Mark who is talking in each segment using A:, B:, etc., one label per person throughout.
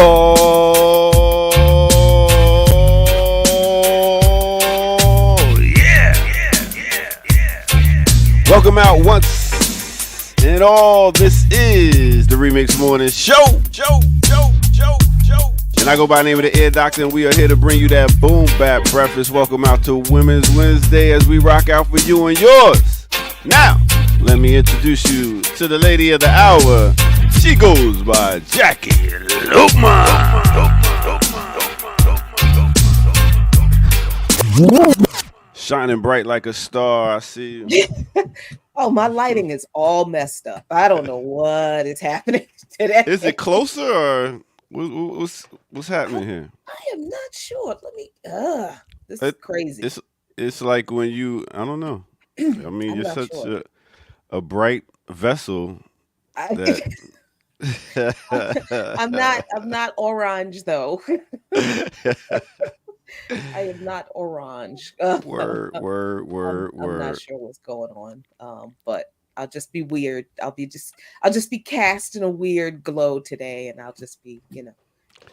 A: Oh, yeah. Welcome out once and all. This is the Remix Morning Show. And I go by the name of the Air Doctor, and we are here to bring you that boom bap breakfast. Welcome out to Women's Wednesday as we rock out for you and yours. Now, let me introduce you to the lady of the hour. She goes by Jackie Lukman. Shining bright like a star. I see you.
B: Oh, my lighting is all messed up. I don't know what is happening today.
A: Is it closer or what's happening here?
B: I am not sure. Let me. This is crazy.
A: It's like when you. I don't know. I mean, you're such a bright vessel.
B: I'm not orange though. I am not orange.
A: Word.
B: I'm not sure what's going on. But I'll just be weird. I'll just be cast in a weird glow today, and I'll just be,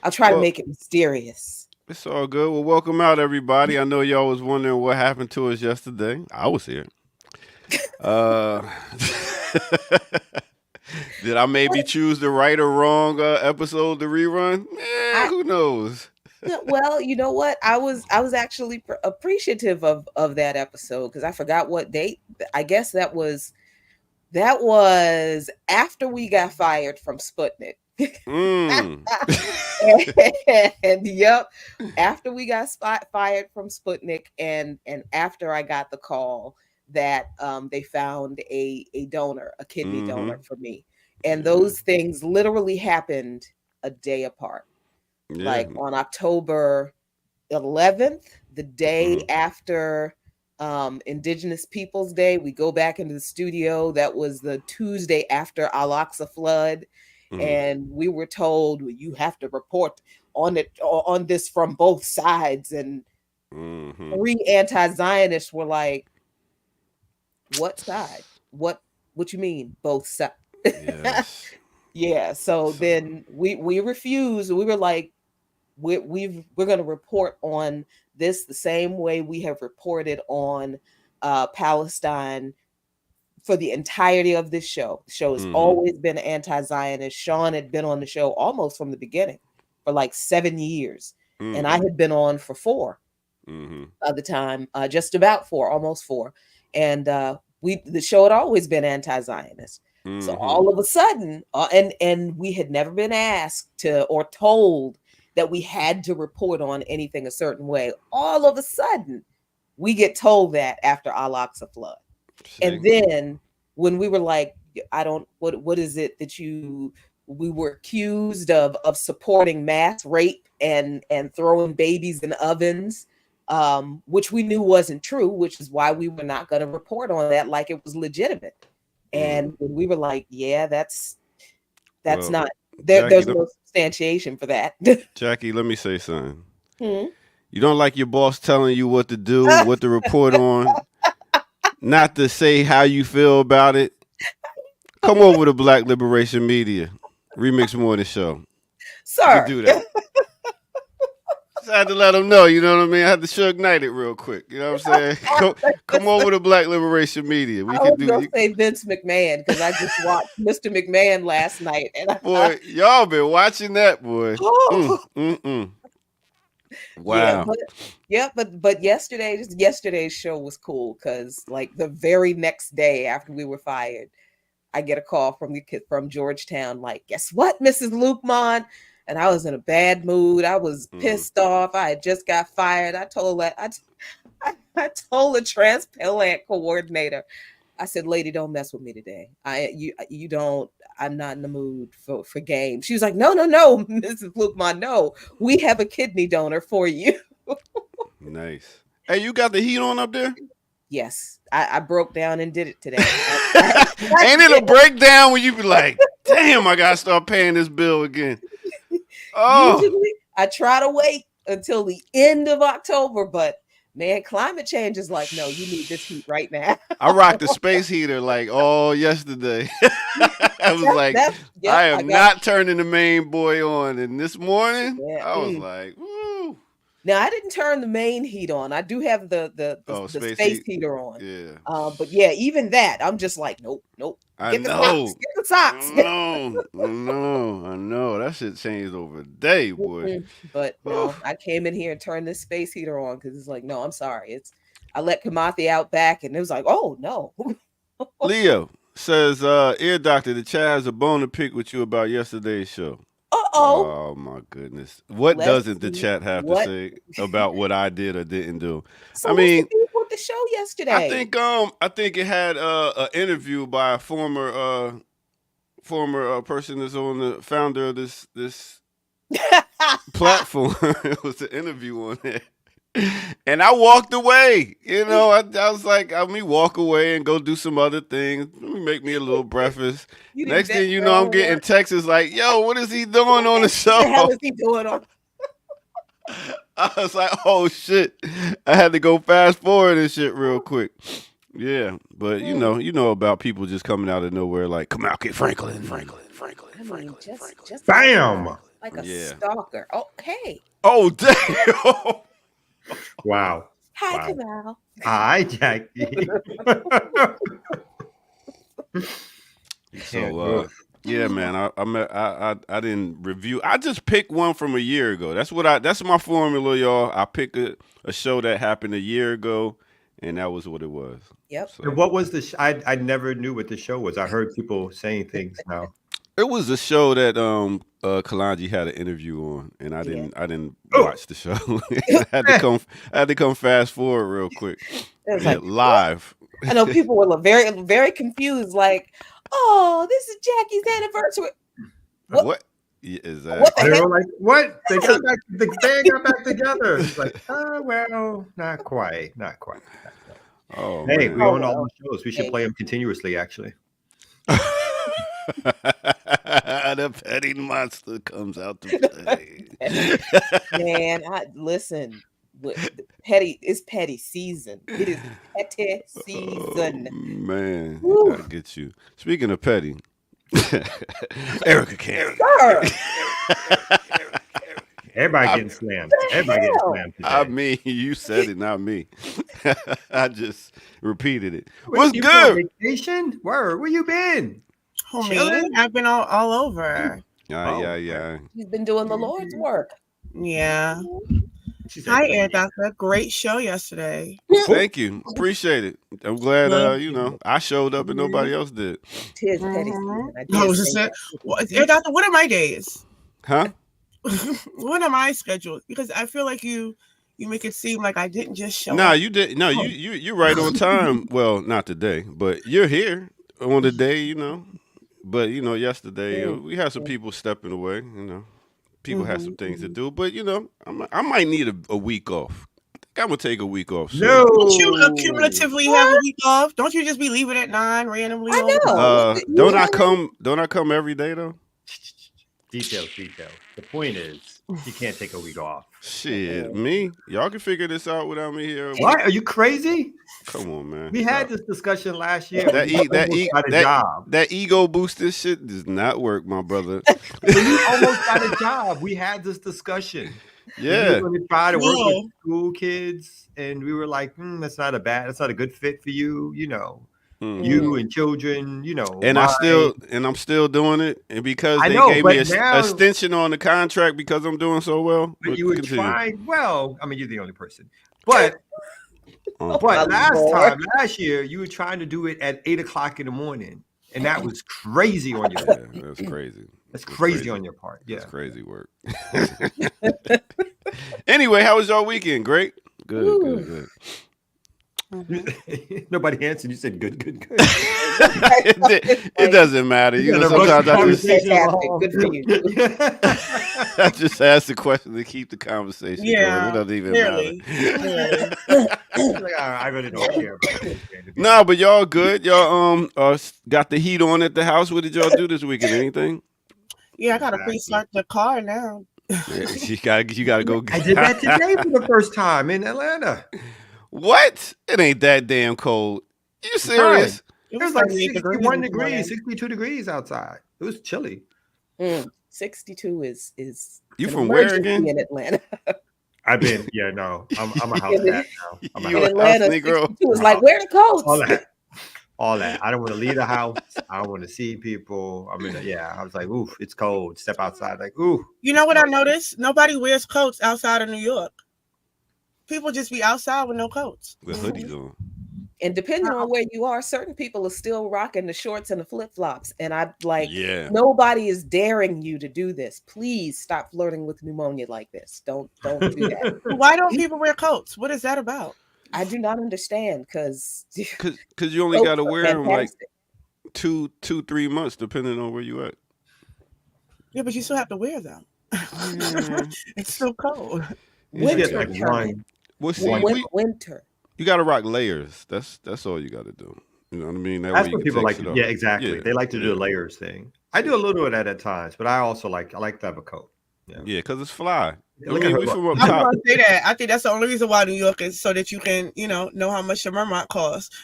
B: I'll try to make it mysterious.
A: It's all good. Well, welcome out, everybody. I know y'all was wondering what happened to us yesterday. I was here. Did I maybe choose the right or wrong episode to rerun? Who knows?
B: Well, you know what? I was actually appreciative of that episode because I forgot what date. I guess that was after we got fired from Sputnik. And yep, after we got fired from Sputnik, and after I got the call that they found a donor, a kidney donor for me. And those things literally happened a day apart. Yeah. Like on October 11th, the day after Indigenous Peoples Day, we go back into the studio. That was the Tuesday after Al-Aqsa flood. And we were told, you have to report on this from both sides. And 3 anti-Zionists were like, what side? What you mean both sides? Yes. Yeah. So then we refused. We were like, we're going to report on this the same way we have reported on Palestine for the entirety of this show. The show has always been anti-Zionist. Sean had been on the show almost from the beginning for like 7 years, and I had been on for 4 at the time, just about 4, almost 4, and the show had always been anti-Zionist. So all of a sudden, and we had never been asked or told that we had to report on anything a certain way. All of a sudden, we get told that after Al-Aqsa flood. And then when we were like, what is it that we were accused of supporting mass rape and throwing babies in ovens, which we knew wasn't true, which is why we were not going to report on that like it was legitimate. And when we were like, yeah, that's not there. There's no substantiation for that.
A: Jackie, let me say something. You don't like your boss telling you what to do, what to report on, not to say how you feel about it. Come over to Black Liberation Media, Remix Morning Show.
B: Sir,
A: you do that. I had to let them know, you know what I mean? I had to Suge Knight it real quick. You know what I'm saying? Come over to Black Liberation Media.
B: I was going to say Vince McMahon because I just watched Mr. McMahon last night. And
A: boy, y'all been watching that, boy. Wow.
B: But yesterday's show was cool because like the very next day after we were fired, I get a call from Georgetown like, guess what, Mrs. Lukman? And I was in a bad mood. I was pissed off. I had just got fired. I told the transplant coordinator, I said, lady, don't mess with me today. You don't. I'm not in the mood for games. She was like, no, Mrs. Flukemont, no. We have a kidney donor for you.
A: Nice. Hey, you got the heat on up there?
B: Yes, I broke down and did it today.
A: Ain't it a breakdown when you be like, damn, I gotta start paying this bill again? Oh,
B: usually I try to wait until the end of October, but man, climate change is like, no, you need this heat right now.
A: I rocked the space heater like all yesterday. I was like, I am not turning the main boy on. And this morning, I was like, woo.
B: Now I didn't turn the main heat on. I do have the space heater on.
A: Yeah.
B: But yeah, even that, I'm just like, nope.
A: Get the socks. I know. That shit changed over the day, boy.
B: But no, I came in here and turned this space heater on because it's like, no, I'm sorry. I let Kamathi out back, and it was like, oh no.
A: Leo says, ear doctor, the chat has a bone to pick with you about yesterday's show.
B: Oh
A: my goodness. What doesn't the chat have to say about what I did or didn't do?
B: So I mean, with the show yesterday,
A: I think it had an interview by a former person that's on the founder of this platform. It was an interview on there. And I walked away. You know, I was like, let me walk away and go do some other things. Let me make me a little breakfast. Next thing you know, I'm getting texts like, yo, what is he doing on the show?
B: What the hell is he doing on?
A: I was like, oh shit. I had to go fast forward and shit real quick. Yeah, but you know about people just coming out of nowhere like, come out, get Franklin.
B: Just
C: bam.
B: Like a stalker. Oh, hey.
A: Oh, damn.
C: Wow.
B: Hi, Kamal.
C: Hi, Jackie.
A: So, yeah, man, I didn't review. I just picked one from a year ago. That's my formula, y'all. I pick a show that happened a year ago, and that was what it was.
B: Yep.
A: So,
C: and what was the? I never knew what the show was. I heard people saying things now.
A: It was a show that Kalonji had an interview on, and I didn't watch the show. I had to come fast forward real quick.
B: It was like,
A: live.
B: I know people were very, very confused, like, oh, this is Jackie's anniversary.
A: What? Yeah, exactly.
B: What the
C: They
B: heck?
C: were like, what? They got back. The band got back together. It's like, well, not quite.
A: Oh,
C: hey,
A: man.
C: we own all the shows. We should play them continuously, actually.
A: The petty monster comes out to play.
B: Man, listen. It's petty season. It is petty season.
A: Oh, man, I get you. Speaking of petty, Erica Carey.
C: Everybody getting slammed. Everybody getting slammed today.
A: I mean, you said it, not me. I just repeated it.
C: Wait,
A: What's
C: you
A: good?
C: been on vacation? Where you been?
D: Homie, I've been all over.
A: Yeah.
B: He's been doing the Lord's work.
D: Yeah. Hi, Air Doctor. Great show yesterday.
A: Thank you. Appreciate it. I'm glad, I showed up and nobody else did.
B: Tis petty season.
D: Air Doctor, what are my days?
A: Huh?
D: What am I scheduled? Because I feel like you make it seem like I didn't just show up.
A: No, you did. No, you're right on time. Well, not today, but you're here on the day, But yesterday we had some people stepping away. People had some things to do. But I might need a week off. I think I'm gonna take a week off.
C: No,
D: don't you cumulatively have a week off? Don't you just be leaving at 9 randomly?
B: I know.
A: Don't I come every day though?
C: Details. The point is, you can't take a week off.
A: Shit, me? Y'all can figure this out without me here.
C: What? Are you crazy?
A: Come on, man.
C: We had this discussion last year.
A: That ego booster shit does not work, my brother.
C: You almost got a job. We had this discussion.
A: Yeah.
C: We were going to try to work with school kids, and we were like, that's not a good fit for you, you and children,
A: And I'm still doing it, and because they gave me an extension on the contract because I'm doing so well.
C: But you were trying. Well, I mean, you're the only person, but last year you were trying to do it at 8:00 in the morning, and that was crazy on your part.
A: Yeah, that's crazy.
C: That's crazy on your part. Yeah,
A: that's crazy work. Anyway, how was your weekend? Great. Good.
C: Nobody answered. You said good.
A: It doesn't matter. You know, sometimes I just
B: fantastic. Good for you.
A: I just ask the question to keep the conversation going. It doesn't even matter.
C: I really don't care about it.
A: No, but y'all good. Y'all got the heat on at the house. What did y'all do this weekend? Anything?
D: Yeah, I gotta pre-start the car now.
A: Yeah, you gotta go.
C: I did that today for the first time in Atlanta.
A: What? It ain't that damn cold. You serious?
C: It was like 61 degrees, 62 degrees outside. It was chilly.
B: 62 is
A: you from where again?
B: In Atlanta.
C: I've been, I'm a house cat now. I'm
B: in Atlanta, 62 is like, where the coats?
C: All that. I don't want to leave the house. I don't want to see people. I mean, I was like, oof, it's cold. Step outside, like, ooh.
D: You know what I noticed? Nobody wears coats outside of New York. People just be outside with no coats.
A: With hoodies on.
B: And depending on where you are, certain people are still rocking the shorts and the flip-flops. And I nobody is daring you to do this. Please stop flirting with pneumonia like this. Don't do that.
D: Why don't people wear coats? What is that about?
B: I do not understand because
A: you only got to wear them like 2-3 months, depending on where you at.
D: Yeah, but you still have to wear them. It's still cold.
B: Winter. Winter.
A: You got to rock layers. That's all you got to do. You know what I mean?
C: That's what people like to do. Yeah, exactly. Yeah. They like to do the layers thing. I do a little of that at times, but I also like to have a coat. Yeah,
A: because it's fly.
D: I was gonna say that. I think that's the only reason why New York is so that you can, know how much your Mermont costs.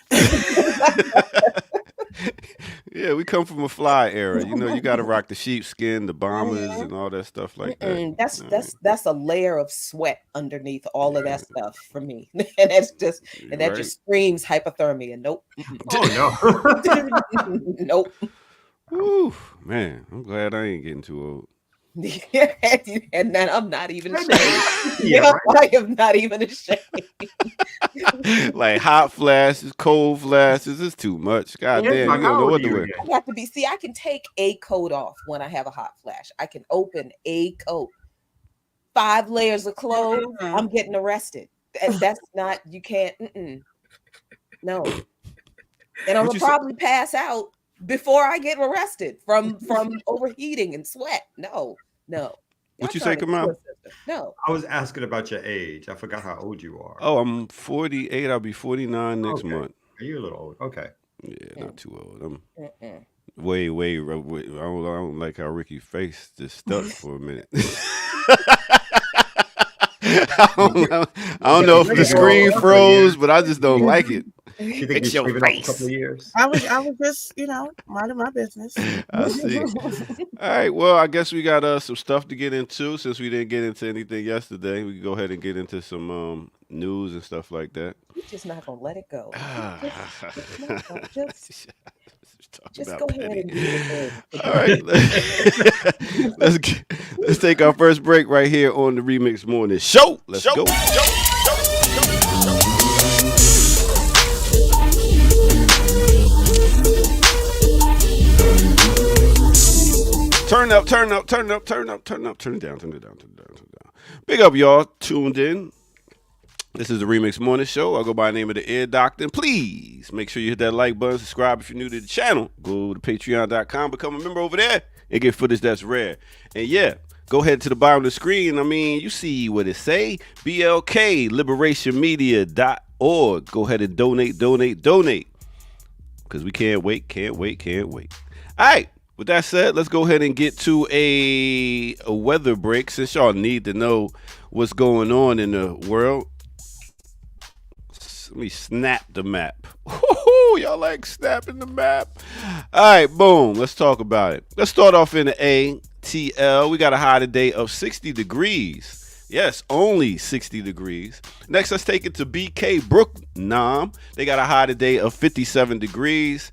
A: Yeah, we come from a fly era. You got to rock the sheepskin, the bombers, and all that stuff like that.
B: That's a layer of sweat underneath all of that stuff for me, and that just screams hypothermia. Nope.
C: Oh no.
B: Nope.
A: Ooh, man, I'm glad I ain't getting too old.
B: And then I'm not even ashamed. I am not even ashamed.
A: Like hot flashes, cold flashes, it's too much. God damn, you don't know what to wear.
B: I have to be. See, I can take a coat off when I have a hot flash. I can open a coat. 5 layers of clothes. I'm getting arrested. And that's not. You can't. No. And I'm gonna probably pass out before I get arrested from overheating and sweat. No.
A: What you say, Kamal?
B: No.
C: I was asking about your age. I forgot how old you are.
A: Oh, I'm 48. I'll be 49 next month.
C: Are you a little old? Okay.
A: Yeah, not too old. I'm way. I don't like how Ricky's face just stuck for a minute. I don't know if the screen froze, but I just don't like it.
C: You think it's your face. A couple of years?
D: I was just, minding my business.
A: I see. All right. Well, I guess we got some stuff to get into since we didn't get into anything yesterday. We can go ahead and get into some news and stuff like that.
B: You're just not gonna let it go. Just go ahead and do it.
A: All right. Let's take our first break right here on the Remix Morning Show. Let's go. Turn it down. Big up, y'all. Tuned in. This is the Remix Morning Show. I'll go by the name of the Ear Doctor. And please make sure you hit that like button, subscribe if you're new to the channel. Go to patreon.com, become a member over there, and get footage that's rare. And yeah, go ahead to the bottom of the screen. I mean, you see what it say. BLK, liberationmedia.org. Go ahead and donate. Because we can't wait. All right. With that said, let's go ahead and get to a weather break since y'all need to know what's going on in the world. Let me snap the map. Y'all like snapping the map? All right, boom. Let's talk about it. Let's start off in the ATL. We got a high today of 60 degrees. Yes, only 60 degrees. Next, let's take it to BK Brooknam. They got a high today of 57 degrees.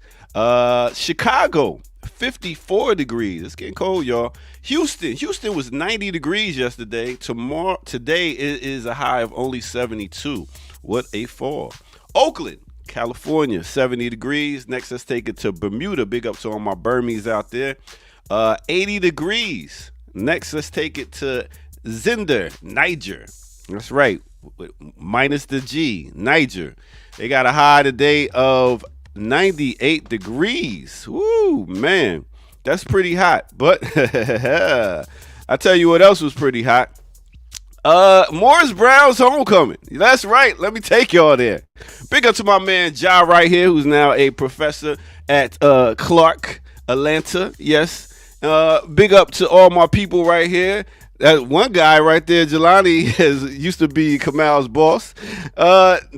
A: Chicago, 54 degrees. It's getting cold, y'all. Houston was 90 degrees yesterday. Today it is a high of only 72. What a fall. Oakland, California, 70 degrees. Next, let's take it to Bermuda. Big up to all my Burmese out there. 80 degrees. Next, let's take it to Zinder, Niger. That's right. Minus the G, Niger. They got a high today of 98 degrees. Woo, man. That's pretty hot. But I tell you what else was pretty hot. Morris Brown's homecoming. That's right. Let me take y'all there. Big up to my man Ja right here, who's now a professor at Clark, Atlanta. Yes. Big up to all my people right here. That one guy right there, Jelani, used to be Kamal's boss.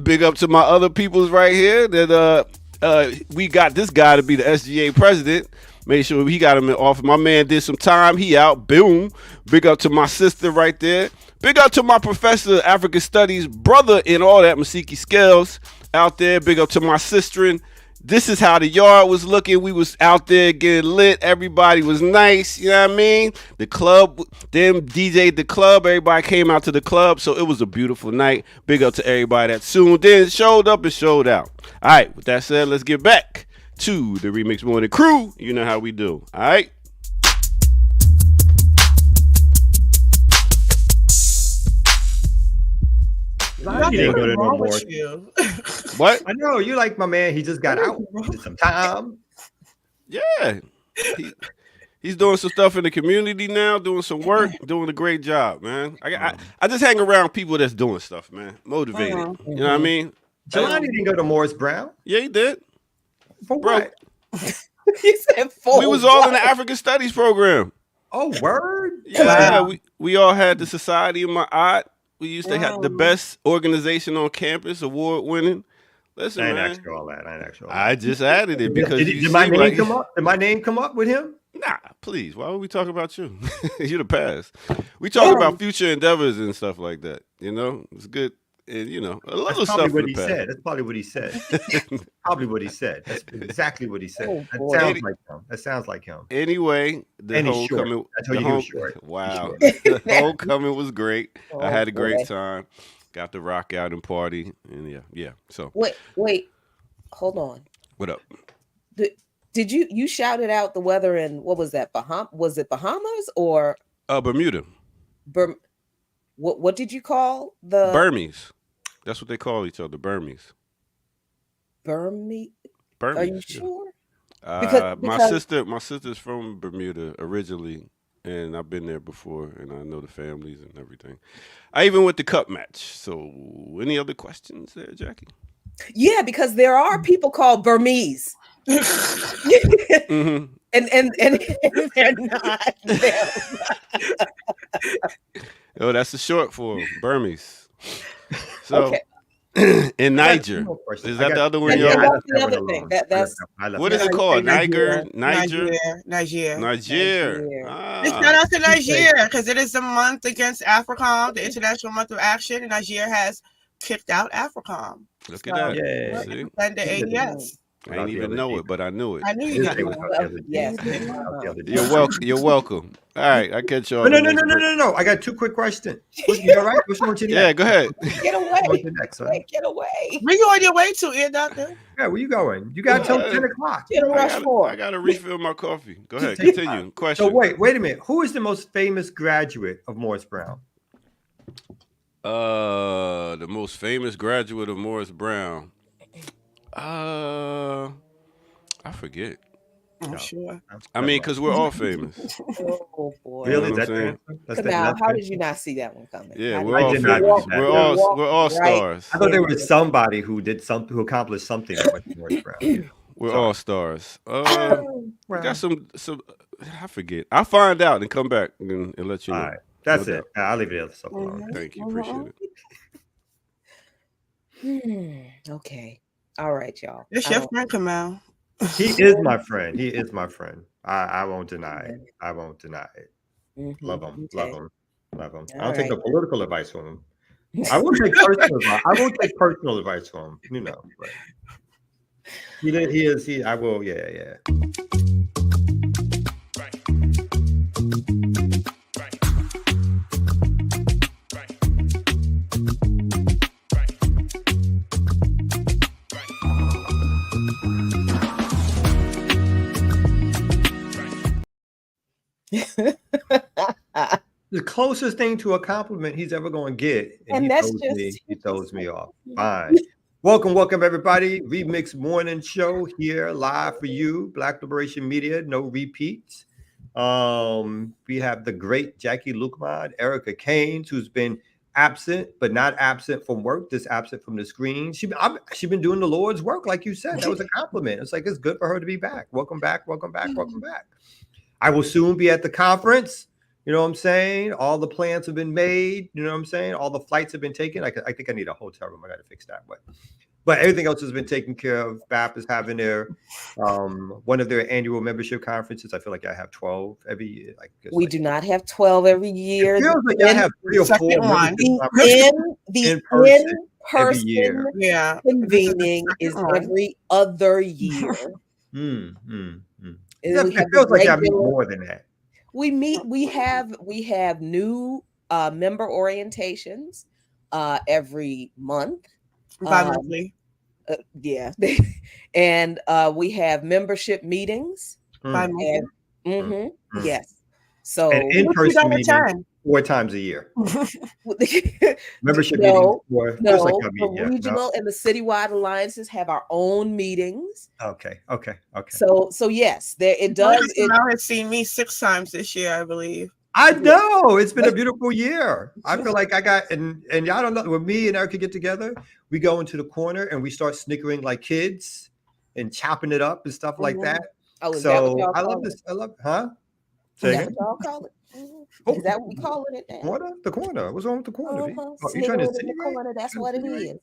A: Big up to my other peoples right here. That we got this guy to be the SGA president. Made sure he got him in office. My man did some time. He out. Boom. Big up to my sister right there. Big up to my professor of African Studies, brother in all that, Masiki Scales out there. Big up to my sister. This is how the yard was looking. We was out there getting lit. Everybody was nice. You know what I mean? The club, them DJ'd the club. Everybody came out to the club. So it was a beautiful night. Big up to everybody that tuned in, showed up, and showed out. All right. With that said, let's get back to the Remix Morning Crew. You know how we do. All right.
C: He didn't go to no more.
A: What?
C: I know you like my man. He just got out. Did some time.
A: Yeah. He's doing some stuff in the community now, doing some work, doing a great job, man. I just hang around people that's doing stuff, man. Motivated. You know what I mean?
C: Jelani didn't go to Morris Brown.
A: Yeah, he did.
C: For what?
B: He said for
A: we was all in the African Studies program.
C: Oh, word?
A: Yeah, we all had the Society of Ma'at. We used to have the best organization on campus, award winning. Listen,
C: I ain't
A: man.
C: asked you all that.
A: I just added it because
C: did my name come up? Did my name come up with him?
A: Nah, please. Why would we talk about you? You're the past. We talk about future endeavors and stuff like that. You know, it's good. And, you know, a little
C: That's
A: stuff
C: what
A: for
C: he
A: the past.
C: said. That's probably what he said. Probably what he said. That's exactly what he said.
B: Oh,
C: That
B: boy.
C: sounds like him. That sounds like him.
A: Anyway, the
C: And he's short.
A: homecoming.
C: I told you he was short.
A: Wow,
C: He's
A: the homecoming was great. I had a great
B: boy.
A: time. Got to rock out and party, and yeah. So
B: Wait, hold on.
A: what up?
B: Did you shouted out the weather in what was that? Was it Bahamas or
A: Bermuda,
B: what did you call the
A: Burmese. That's what they call each other, Burmese.
B: Burmese?
A: Burmese.
B: Are you
A: yeah.
B: sure?
A: My sister's from Bermuda originally, and I've been there before, and I know the families and everything. I even went to Cup Match. So, any other questions there, Jackie?
B: Yeah, because there are people called Burmese.
A: Mm-hmm.
B: and they're not.
A: Oh, that's the short form, Burmese. So,
B: Okay.
A: in Niger, is that the other one?
B: Yeah,
A: Y'all?
B: that's the other thing. That's
A: What is it called? Niger.
D: Niger.
A: Ah.
D: Shout out to Niger because it is the month against AFRICOM, the International Month of Action, and Niger has kicked out AFRICOM.
A: Look at that.
C: Yeah.
A: See?
D: And the AES.
A: I didn't even know it, but I knew it.
D: I knew you got
B: yes.
A: You're welcome. You're welcome. All right, I catch y'all.
C: No. I got two quick questions. You all right? Which one?
A: Yeah, go ahead.
B: Get away.
C: What's the next,
B: Wait, get away.
D: Where you on your way to, ear doctor?
C: Yeah, where you going? You got till 10 o'clock.
B: Get a rush for.
A: I gotta refill my coffee. Go ahead, continue. Question.
C: So wait a minute. Who is the most famous graduate of Morris Brown?
A: The most famous graduate of Morris Brown. I forget.
D: I'm sure.
A: I mean, because we're all famous.
B: Oh boy.
C: Really?
A: You know what I'm saying?
B: Now, how did you not see that one coming?
A: Yeah,
B: I
A: we're all
C: did not
A: famous.
C: see that.
A: We're all stars.
C: I thought there was somebody who did something, who accomplished something with Morris Brown.
A: We're all stars. We
C: Well,
A: got some. I forget. I'll find out and come back and let you know.
C: all right. That's
A: No
C: it. I'll leave the other stuff alone.
A: Thank you. Appreciate it.
B: Okay. All right, y'all.
D: It's your friend Kamal.
C: He is my friend. He is my friend. I won't deny it. I won't deny it. Love him.
B: Okay.
C: Love him. I
B: All
C: don't take no
B: right.
C: political advice from him. I won't take personal advice. I won't take personal advice from him. You know. But he is. I will. Yeah. The closest thing to a compliment he's ever going to get,
B: And
C: he
B: that's
C: throws
B: just-
C: me off. Fine. Welcome, everybody. Remix Morning Show here live for you. Black Liberation Media, no repeats. We have the great Jackie Lukman, Erica Keynes, who's been absent, but not absent from work, just absent from the screen. She's been doing the Lord's work, like you said. That was a compliment. It's like, it's good for her to be back. Welcome back. I will soon be at the conference. You know what I'm saying? All the plans have been made. You know what I'm saying? All the flights have been taken. I think I need a hotel room. I got to fix that. But everything else has been taken care of. BAP is having their one of their annual membership conferences. I feel like I have 12 every year.
B: We do not have 12 every year.
C: It feels like I have 3 or 4
B: in person convening is every other year.
C: It feels like I meet more than that.
B: We have new member orientations every month.
D: Bi-monthly.
B: Yeah. And we have membership meetings. Yes. So
C: and in-person meetings 4 times a year. Membership meetings
B: the regional and the citywide alliances have our own meetings.
C: Okay.
B: So yes, it does.
D: Now has seen me 6 times this year, I believe.
C: I know it's been a beautiful year. I feel like I got and y'all don't know, when me and Erica get together, we go into the corner and we start snickering like kids and chopping it up and stuff like that.
B: Oh, is
C: so
B: that what y'all
C: I love
B: call
C: this.
B: it?
C: I love, huh?
B: Is that what y'all call it? Is that what we call it now?
C: The corner. What's wrong with the corner?
B: You trying to in the corner? That's what it is.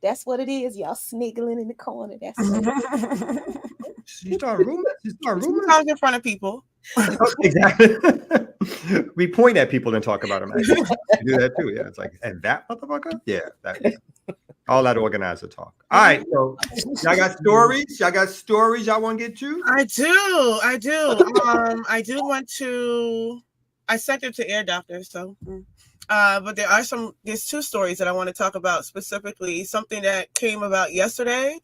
B: That's what it is. Y'all sniggling in the corner. That's what it is.
C: You start rooming.
D: Sometimes in front of people.
C: Exactly. We point at people and talk about them. We do that too. Yeah, it's like, and that motherfucker. Yeah, that. All that organizer talk. All right, so y'all got stories. Y'all want to get to?
D: I do. I do want to. I sent it to Air Doctor, so. But there's 2 stories that I want to talk about specifically. Something that came about yesterday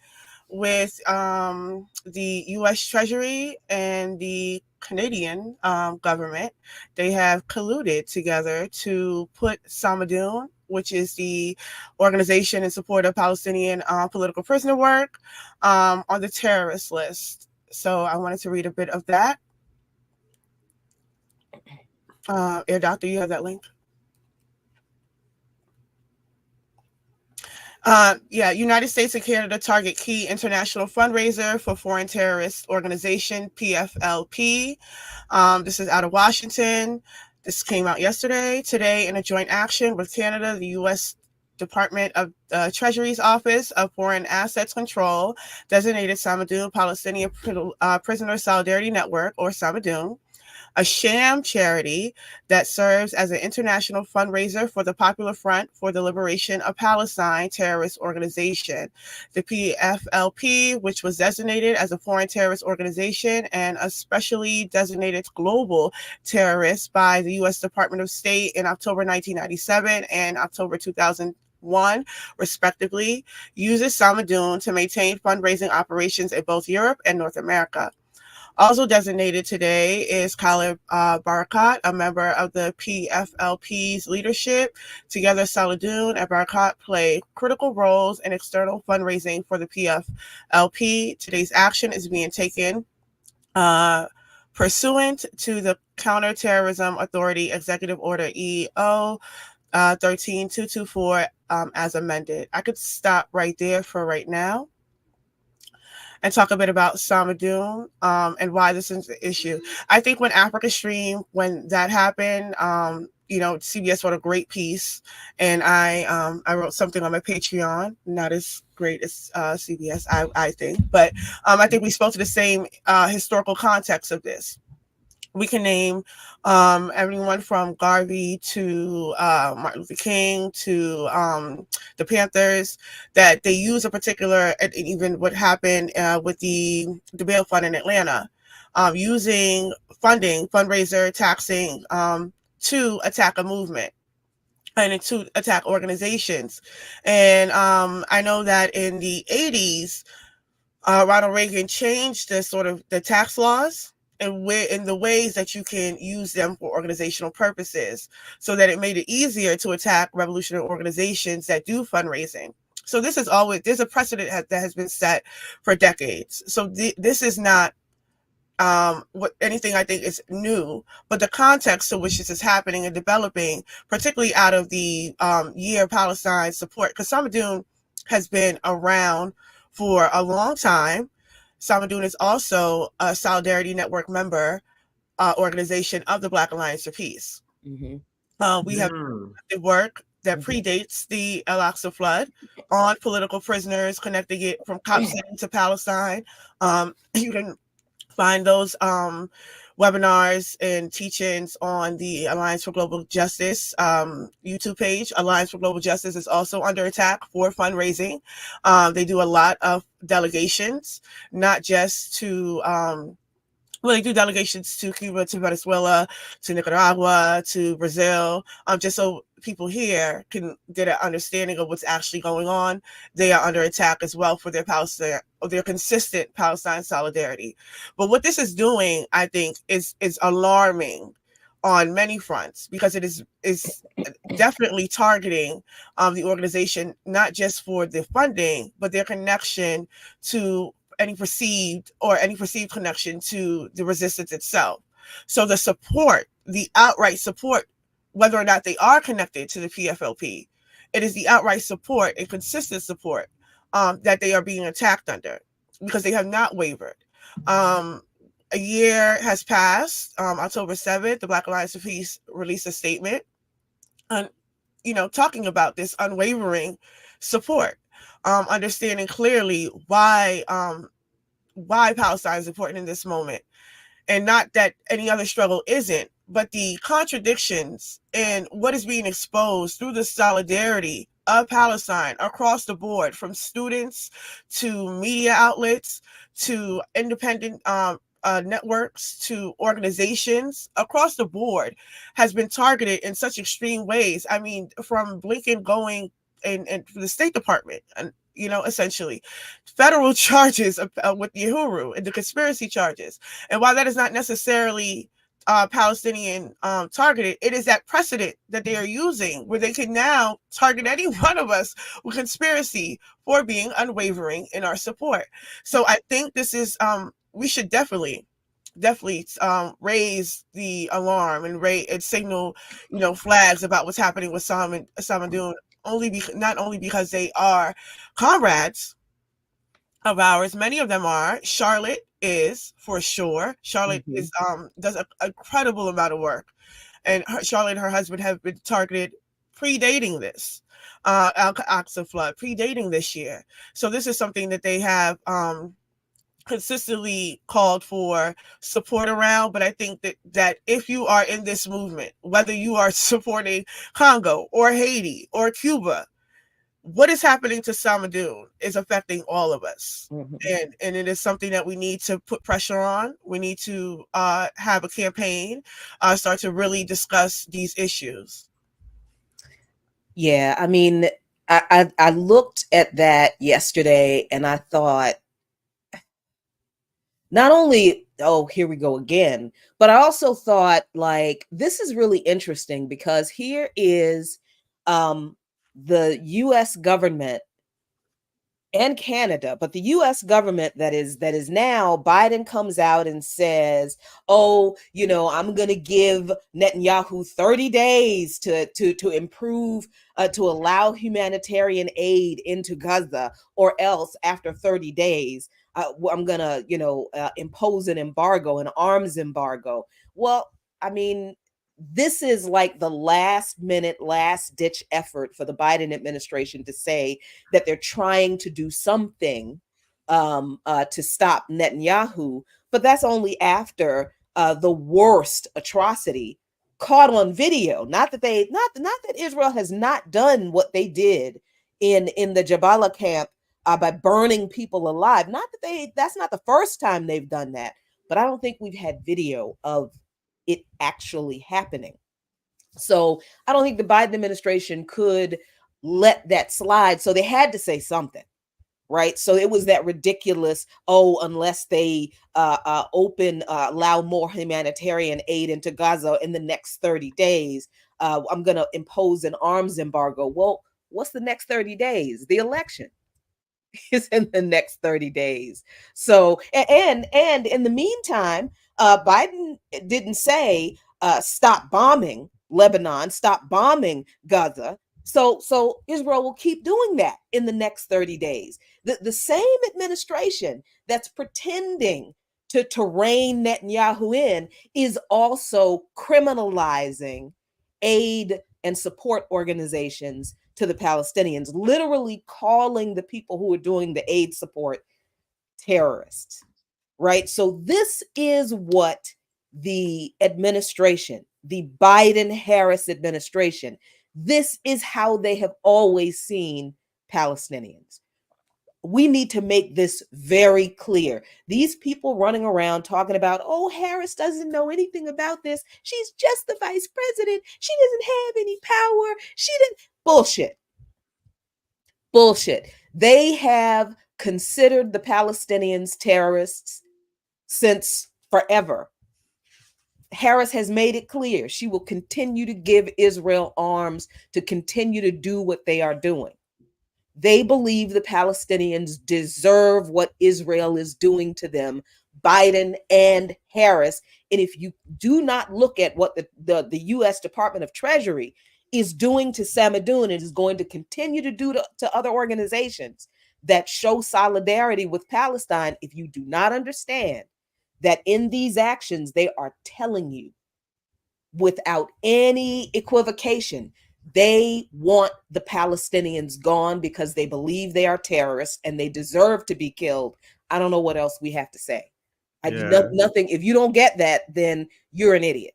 D: with the U.S. Treasury and the Canadian government. They have colluded together to put Samadoun, which is the organization in support of Palestinian political prisoner work, on the terrorist list. So I wanted to read a bit of that. Air Doctor, you have that link? United States and Canada target key international fundraiser for foreign terrorist organization, PFLP. This is out of Washington. This came out yesterday. Today, in a joint action with Canada, the U.S. Department of Treasury's Office of Foreign Assets Control designated Samadoun Palestinian Prisoner Solidarity Network, or Samadoun, a sham charity that serves as an international fundraiser for the Popular Front for the Liberation of Palestine terrorist organization. The PFLP, which was designated as a foreign terrorist organization and a specially designated global terrorist by the U.S. Department of State in October 1997 and October 2001, respectively, uses Samadoun to maintain fundraising operations in both Europe and North America. Also designated today is Khalid Barakat, a member of the PFLP's leadership. Together, Samadoun and Barakat play critical roles in external fundraising for the PFLP. Today's action is being taken pursuant to the Counterterrorism Authority Executive Order EO 13224 as amended. I could stop right there for right now and talk a bit about Samadoun and why this is an issue. I think when Africa Stream, when that happened, CBS wrote a great piece, and I wrote something on my Patreon, not as great as CBS, I think, but I think we spoke to the same historical context of this. We can name everyone from Garvey to Martin Luther King to the Panthers, that they use a particular, and even what happened with the bail fund in Atlanta, using fundraiser, taxing to attack a movement and to attack organizations. And I know that in the 80s, Ronald Reagan changed the tax laws and in the ways that you can use them for organizational purposes, so that it made it easier to attack revolutionary organizations that do fundraising. So this is always, there's a precedent that has been set for decades. So this is not what anything I think is new, but the context to which this is happening and developing, particularly out of the year of Palestine support, because Samadoun has been around for a long time. Samadoun is also a Solidarity Network member organization of the Black Alliance for Peace. We have work that predates the Al-Aqsa flood on political prisoners, connecting it from Cop City to Palestine. You can find those webinars and teach-ins on the Alliance for Global Justice YouTube page. Alliance for Global Justice is also under attack for fundraising. They do a lot of delegations, not just to they do delegations to Cuba, to Venezuela, to Nicaragua, to Brazil, just so people here can get an understanding of what's actually going on. They are under attack as well for their consistent Palestine solidarity. But what this is doing, I think, is alarming on many fronts, because it is definitely targeting the organization, not just for the funding, but their connection to any perceived connection to the resistance itself. So the support, the outright support, whether or not they are connected to the PFLP, it is the outright support and consistent support that they are being attacked under, because they have not wavered. A year has passed. October 7th, the Black Alliance for Peace released a statement, talking about this unwavering support. Understanding clearly why Palestine is important in this moment, and not that any other struggle isn't, but the contradictions in what is being exposed through the solidarity of Palestine across the board, from students to media outlets to independent networks to organizations across the board, has been targeted in such extreme ways. I mean, from Blinken going and the State Department, and essentially federal charges with Uhuru and the conspiracy charges. And while that is not necessarily Palestinian targeted, it is that precedent that they are using, where they can now target any one of us with conspiracy for being unwavering in our support. So I think this is we should definitely raise the alarm and signal flags about what's happening with Samadoun, not only because they are comrades of ours, many of them are. Charlotte is, for sure. Charlotte is does an incredible amount of work, and Charlotte and her husband have been targeted predating this Al-Aqsa flood, predating this year. So this is something that they have consistently called for support around. But I think that if you are in this movement, whether you are supporting Congo or Haiti or Cuba, what is happening to Samadoun is affecting all of us. And it is something that we need to put pressure on. We need to have a campaign, start to really discuss these issues.
B: Yeah, I mean, I looked at that yesterday and I thought, not only, oh, here we go again, but I also thought, like, this is really interesting, because here is the U.S. government and Canada, but the U.S. government that is now, Biden comes out and says, oh, I'm going to give Netanyahu 30 days to improve, to allow humanitarian aid into Gaza, or else after 30 days, I'm going to, impose an embargo, an arms embargo. Well, I mean, this is like the last ditch effort for the Biden administration to say that they're trying to do something to stop Netanyahu. But that's only after the worst atrocity caught on video. Not that Israel has not done what they did in the Jabalia camp by burning people alive. That's not the first time they've done that. But I don't think we've had video of it actually happening. So I don't think the Biden administration could let that slide. So they had to say something, right? So it was that ridiculous, unless they allow more humanitarian aid into Gaza in the next 30 days, I'm going to impose an arms embargo. Well, what's the next 30 days? The election is in the next 30 days. So, and in the meantime, Biden didn't say stop bombing Lebanon, stop bombing Gaza. So Israel will keep doing that in the next 30 days. The same administration that's pretending to rein Netanyahu in is also criminalizing aid and support organizations to the Palestinians, literally calling the people who are doing the aid support terrorists, right? So this is what the administration, the Biden-Harris administration, this is how they have always seen Palestinians. We need to make this very clear. These people running around talking about, oh, Harris doesn't know anything about this. She's just the vice president. She doesn't have any power. She didn't. Bullshit. Bullshit. They have considered the Palestinians terrorists since forever. Harris has made it clear she will continue to give Israel arms to continue to do what they are doing. They believe the Palestinians deserve what Israel is doing to them, Biden and Harris. And if you do not look at what the U.S. Department of Treasury is doing to Samadun and is going to continue to do to other organizations that show solidarity with Palestine, if you do not understand that in these actions, they are telling you without any equivocation, they want the Palestinians gone because they believe they are terrorists and they deserve to be killed. I don't know what else we have to say. Nothing. If you don't get that, then you're an idiot.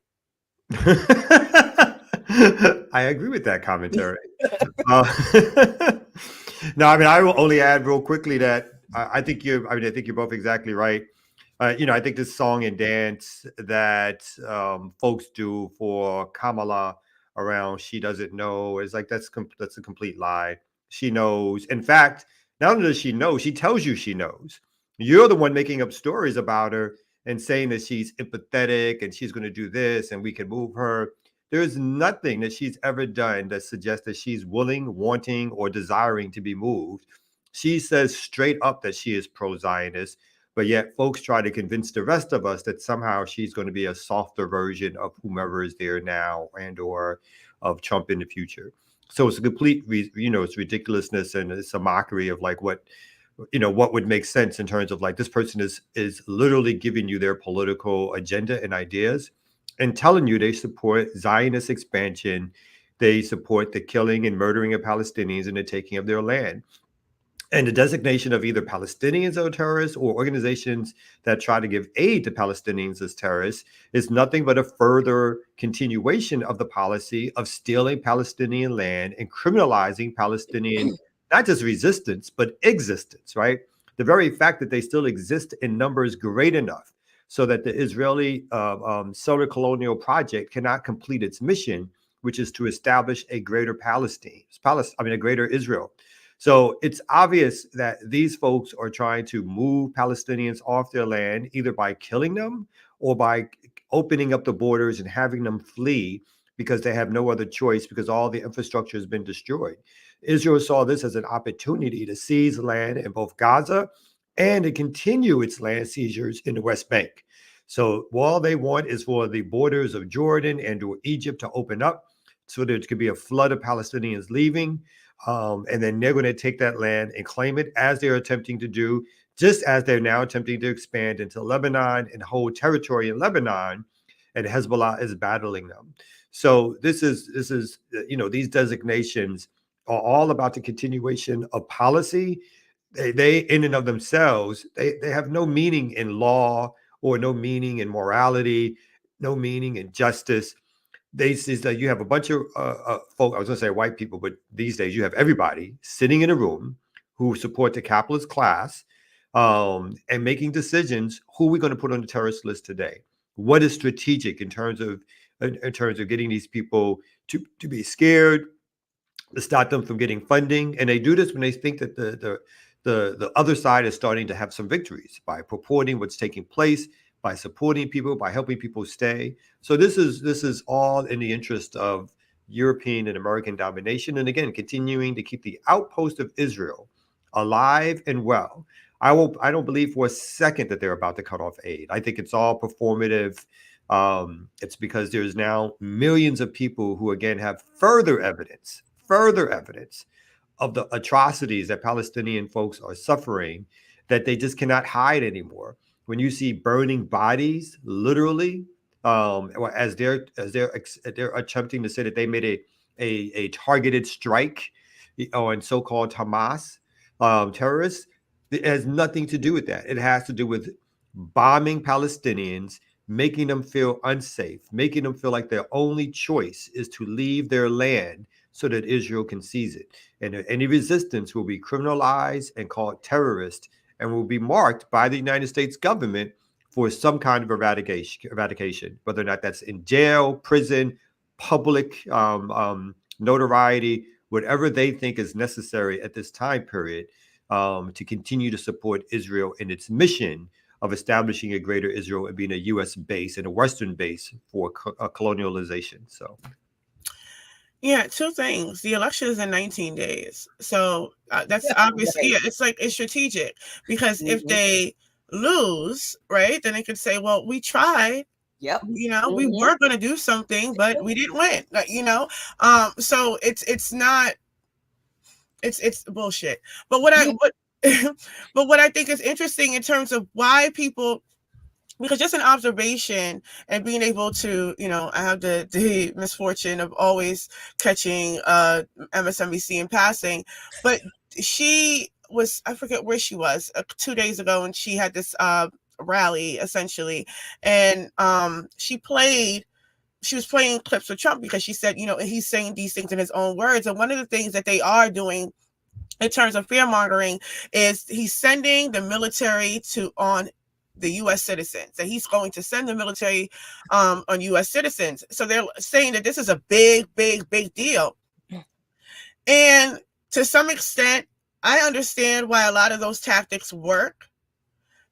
C: I agree with that commentary. No, I mean, I will only add real quickly that I think you're both exactly right. I think this song and dance that folks do for Kamala around "She Doesn't Know" is like that's a complete lie. She knows. In fact, not only does she know, she tells you she knows. You're the one making up stories about her and saying that she's empathetic and she's going to do this and we can move her. There's nothing that she's ever done that suggests that she's willing, wanting, or desiring to be moved. She says straight up that she is pro-Zionist, but yet folks try to convince the rest of us that somehow she's going to be a softer version of whomever is there now and or of Trump in the future. So it's a complete, it's ridiculousness, and it's a mockery of like what would make sense in terms of like this person is literally giving you their political agenda and ideas and telling you they support Zionist expansion, they support the killing and murdering of Palestinians and the taking of their land. And the designation of either Palestinians as terrorists or organizations that try to give aid to Palestinians as terrorists is nothing but a further continuation of the policy of stealing Palestinian land and criminalizing Palestinian, not just resistance, but existence, right? The very fact that they still exist in numbers great enough so that the Israeli settler colonial project cannot complete its mission, which is to establish a greater a greater Israel. So it's obvious that these folks are trying to move Palestinians off their land, either by killing them or by opening up the borders and having them flee because they have no other choice because all the infrastructure has been destroyed. Israel saw this as an opportunity to seize land in both Gaza and to continue its land seizures in the West Bank. So all they want is for the borders of Jordan and or Egypt to open up so there could be a flood of Palestinians leaving. And then they're going to take that land and claim it as they're attempting to do, just as they're now attempting to expand into Lebanon and hold territory in Lebanon, and Hezbollah is battling them. So this is these designations are all about the continuation of policy. They in and of themselves, they have no meaning in law or no meaning in morality, no meaning in justice. Is that you have a bunch of folk, I was going to say white people, but these days you have everybody sitting in a room who support the capitalist class and making decisions. Who are we going to put on the terrorist list today? What is strategic in terms of getting these people to be scared, to stop them from getting funding? And they do this when they think that the other side is starting to have some victories by purporting what's taking place, by supporting people, by helping people stay. So this is all in the interest of European and American domination, and again, continuing to keep the outpost of Israel alive and well. I don't believe for a second that they're about to cut off aid. I think it's all performative. It's because there's now millions of people who again have further evidence of the atrocities that Palestinian folks are suffering, that they just cannot hide anymore. When you see burning bodies, literally, as they're attempting to say that they made a targeted strike on so-called Hamas terrorists, it has nothing to do with that. It has to do with bombing Palestinians, making them feel unsafe, making them feel like their only choice is to leave their land so that Israel can seize it. And any resistance will be criminalized and called terrorist, and will be marked by the United States government for some kind of eradication, whether or not that's in jail, prison, public notoriety, whatever they think is necessary at this time period to continue to support Israel in its mission of establishing a greater Israel and being a U.S. base and a Western base for colonialization. So,
D: yeah, two things. The election is in 19 days. So that's obviously, yeah, it's strategic, because if they lose, right, then they could say, well, we tried.
B: Yep.
D: You know, we were going to do something, but we didn't win. You know, so it's bullshit. But what I think is interesting in terms of why people, because just an observation and being able to, you know, I have the misfortune of always catching MSNBC in passing, but she was, I forget where she was 2 days ago, and she had this rally essentially, and she was playing clips with Trump because she said, you know, he's saying these things in his own words, and one of the things that they are doing in terms of fear mongering is he's sending the military on the U.S. citizens, that he's going to send the military on U.S. citizens. So they're saying that this is a big deal. And to some extent, I understand why a lot of those tactics work,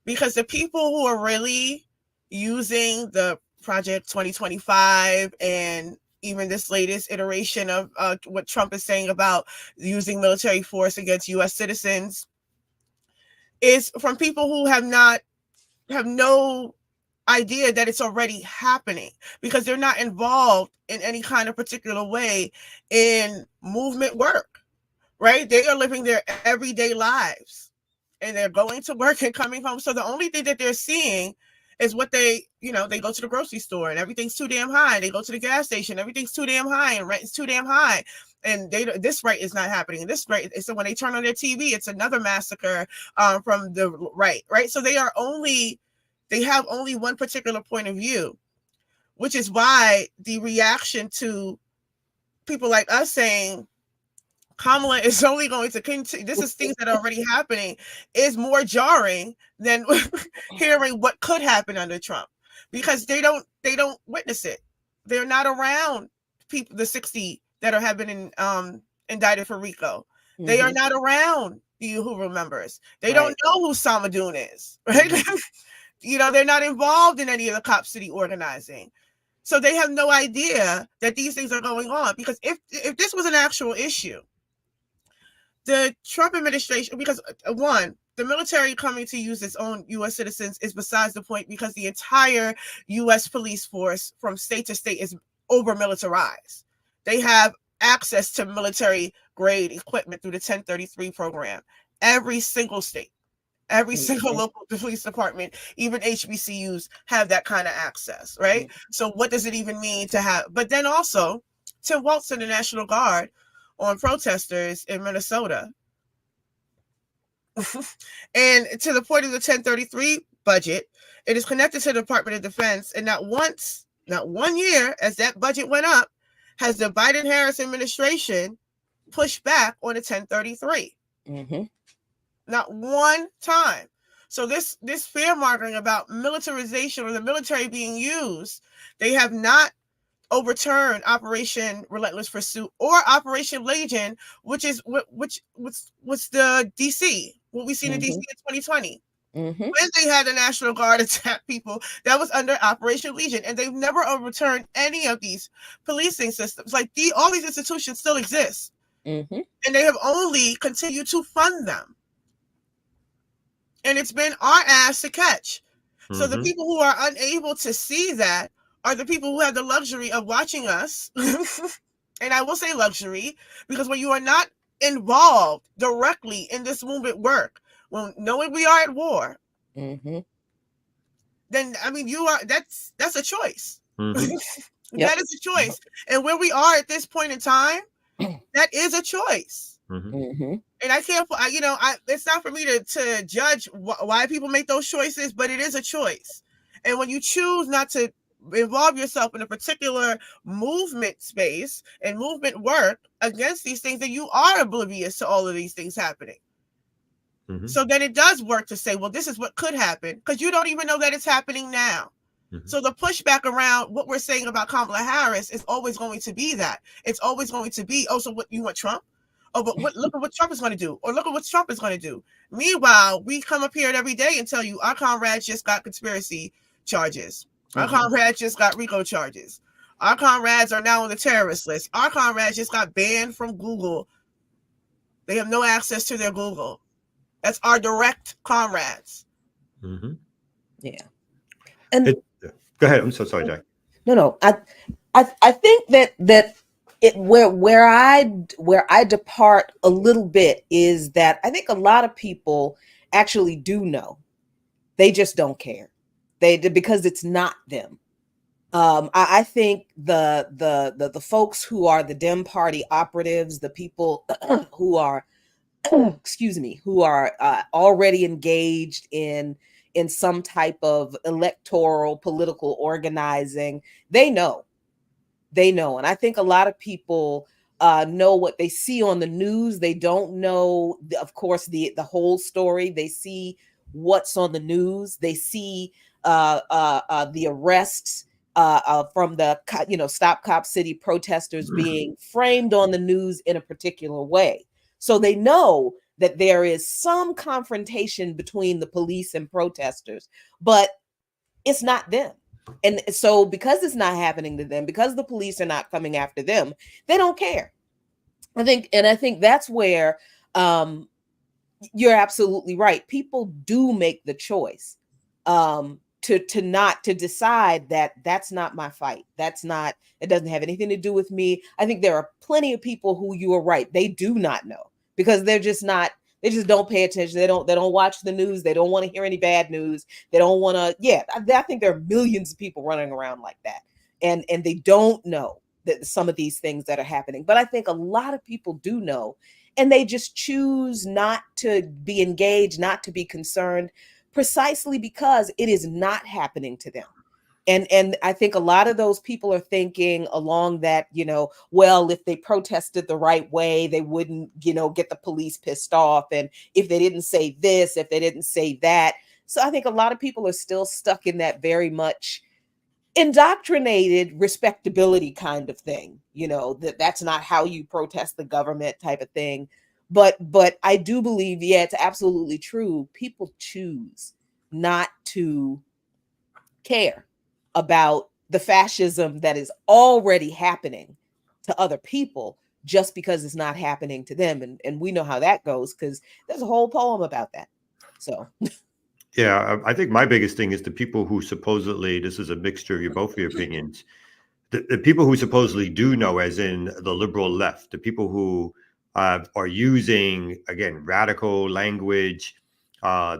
D: because the people who are really using the Project 2025 and even this latest iteration of what Trump is saying about using military force against U.S. citizens is from people who have no idea that it's already happening, because they're not involved in any kind of particular way in movement work, right? They are living their everyday lives and they're going to work and coming home. So the only thing that they're seeing is what they go to the grocery store and everything's too damn high. They go to the gas station, everything's too damn high, and rent is too damn high. And this right is not happening. This right, so when they turn on their TV, it's another massacre from the right? So they have only one particular point of view, which is why the reaction to people like us saying Kamala is only going to continue, this is things that are already happening, is more jarring than hearing what could happen under Trump, because they don't witness it. They're not around people, the 60 that have been indicted for RICO. Mm-hmm. They are not around you who remembers. They don't know who Samadoun is, right? Mm-hmm. You know, they're not involved in any of the Cop City organizing. So they have no idea that these things are going on, because if this was an actual issue, the Trump administration, because one, the military coming to use its own U.S. citizens is besides the point, because the entire U.S. police force from state to state is over militarized. They have access to military grade equipment through the 1033 program. Every single state, every single local police department, even HBCUs have that kind of access, right? Mm-hmm. So what does it even mean to have? But then also, Tim Walz and the National Guard on protesters in Minnesota. And to the point of the 1033 budget, it is connected to the Department of Defense, and not 1 year as that budget went up has the Biden-Harris administration pushed back on the 1033. Mm-hmm. Not one time. So this fear mongering about militarization or the military being used, they have not overturned Operation Relentless Pursuit or Operation Legion, which was the DC, what we seen in DC in 2020.
B: Mm-hmm.
D: When they had the National Guard attack people, that was under Operation Legion, and they've never overturned any of these policing systems. Like all these institutions still exist,
B: Mm-hmm.
D: and they have only continued to fund them. And it's been our ass to catch. So the people who are unable to see that are the people who have the luxury of watching us. And I will say luxury, because when you are not involved directly in this movement work, when knowing we are at war,
B: Mm-hmm.
D: then I mean that's a choice.
C: Mm-hmm.
D: That is a choice. And where we are at this point in time, that is a choice.
B: Mm-hmm.
D: And I can't, it's not for me to judge why people make those choices, but it is a choice. And when you choose not to involve yourself in a particular movement space and movement work against these things, then you are oblivious to all of these things happening.
C: Mm-hmm.
D: So then it does work to say, well, this is what could happen, because you don't even know that it's happening now. Mm-hmm. So the pushback around what we're saying about Kamala Harris is always going to be that. It's always going to be, oh, so what, you want Trump? Oh, but look at what Trump is going to do, or look at what Trump is going to do. Meanwhile, we come up here every day and tell you our comrades just got conspiracy charges. Our comrades just got RICO charges. Our comrades are now on the terrorist list. Our comrades just got banned from Google. They have no access to their Google. That's our direct comrades.
C: Mm-hmm.
B: Yeah. And
C: go ahead. I'm so sorry, Jack.
B: No. I think that it where I depart a little bit is that I think a lot of people actually do know. They just don't care. Because it's not them. I think the folks who are the Dem Party operatives, the people who are who are already engaged in some type of electoral political organizing, they know. And I think a lot of people know what they see on the news. They don't know, of course, the whole story. They see what's on the news. They see the arrests from the Stop Cop City protesters being framed on the news in a particular way. So they know that there is some confrontation between the police and protesters, but it's not them. And so because it's not happening to them, because the police are not coming after them, they don't care. I think that's where you're absolutely right. People do make the choice to decide that that's not my fight. It doesn't have anything to do with me. I think there are plenty of people who, you are right, they do not know, because they just don't pay attention. They don't watch the news. They don't want to hear any bad news. They don't want to. I think there are millions of people running around like that, and they don't know that some of these things that are happening. But I think a lot of people do know, and they just choose not to be engaged, not to be concerned, precisely because it is not happening to them. And I think a lot of those people are thinking along that, well, if they protested the right way, they wouldn't, get the police pissed off. And if they didn't say this, if they didn't say that. So I think a lot of people are still stuck in that very much indoctrinated respectability kind of thing, that's not how you protest the government type of thing. But I do believe, it's absolutely true. People choose not to care about the fascism that is already happening to other people just because it's not happening to them. And we know how that goes, because there's a whole poem about that. So
C: yeah, I think my biggest thing is the people who supposedly, this is a mixture of both of your opinions, the people who supposedly do know, as in the liberal left, the people who are using, again, radical language.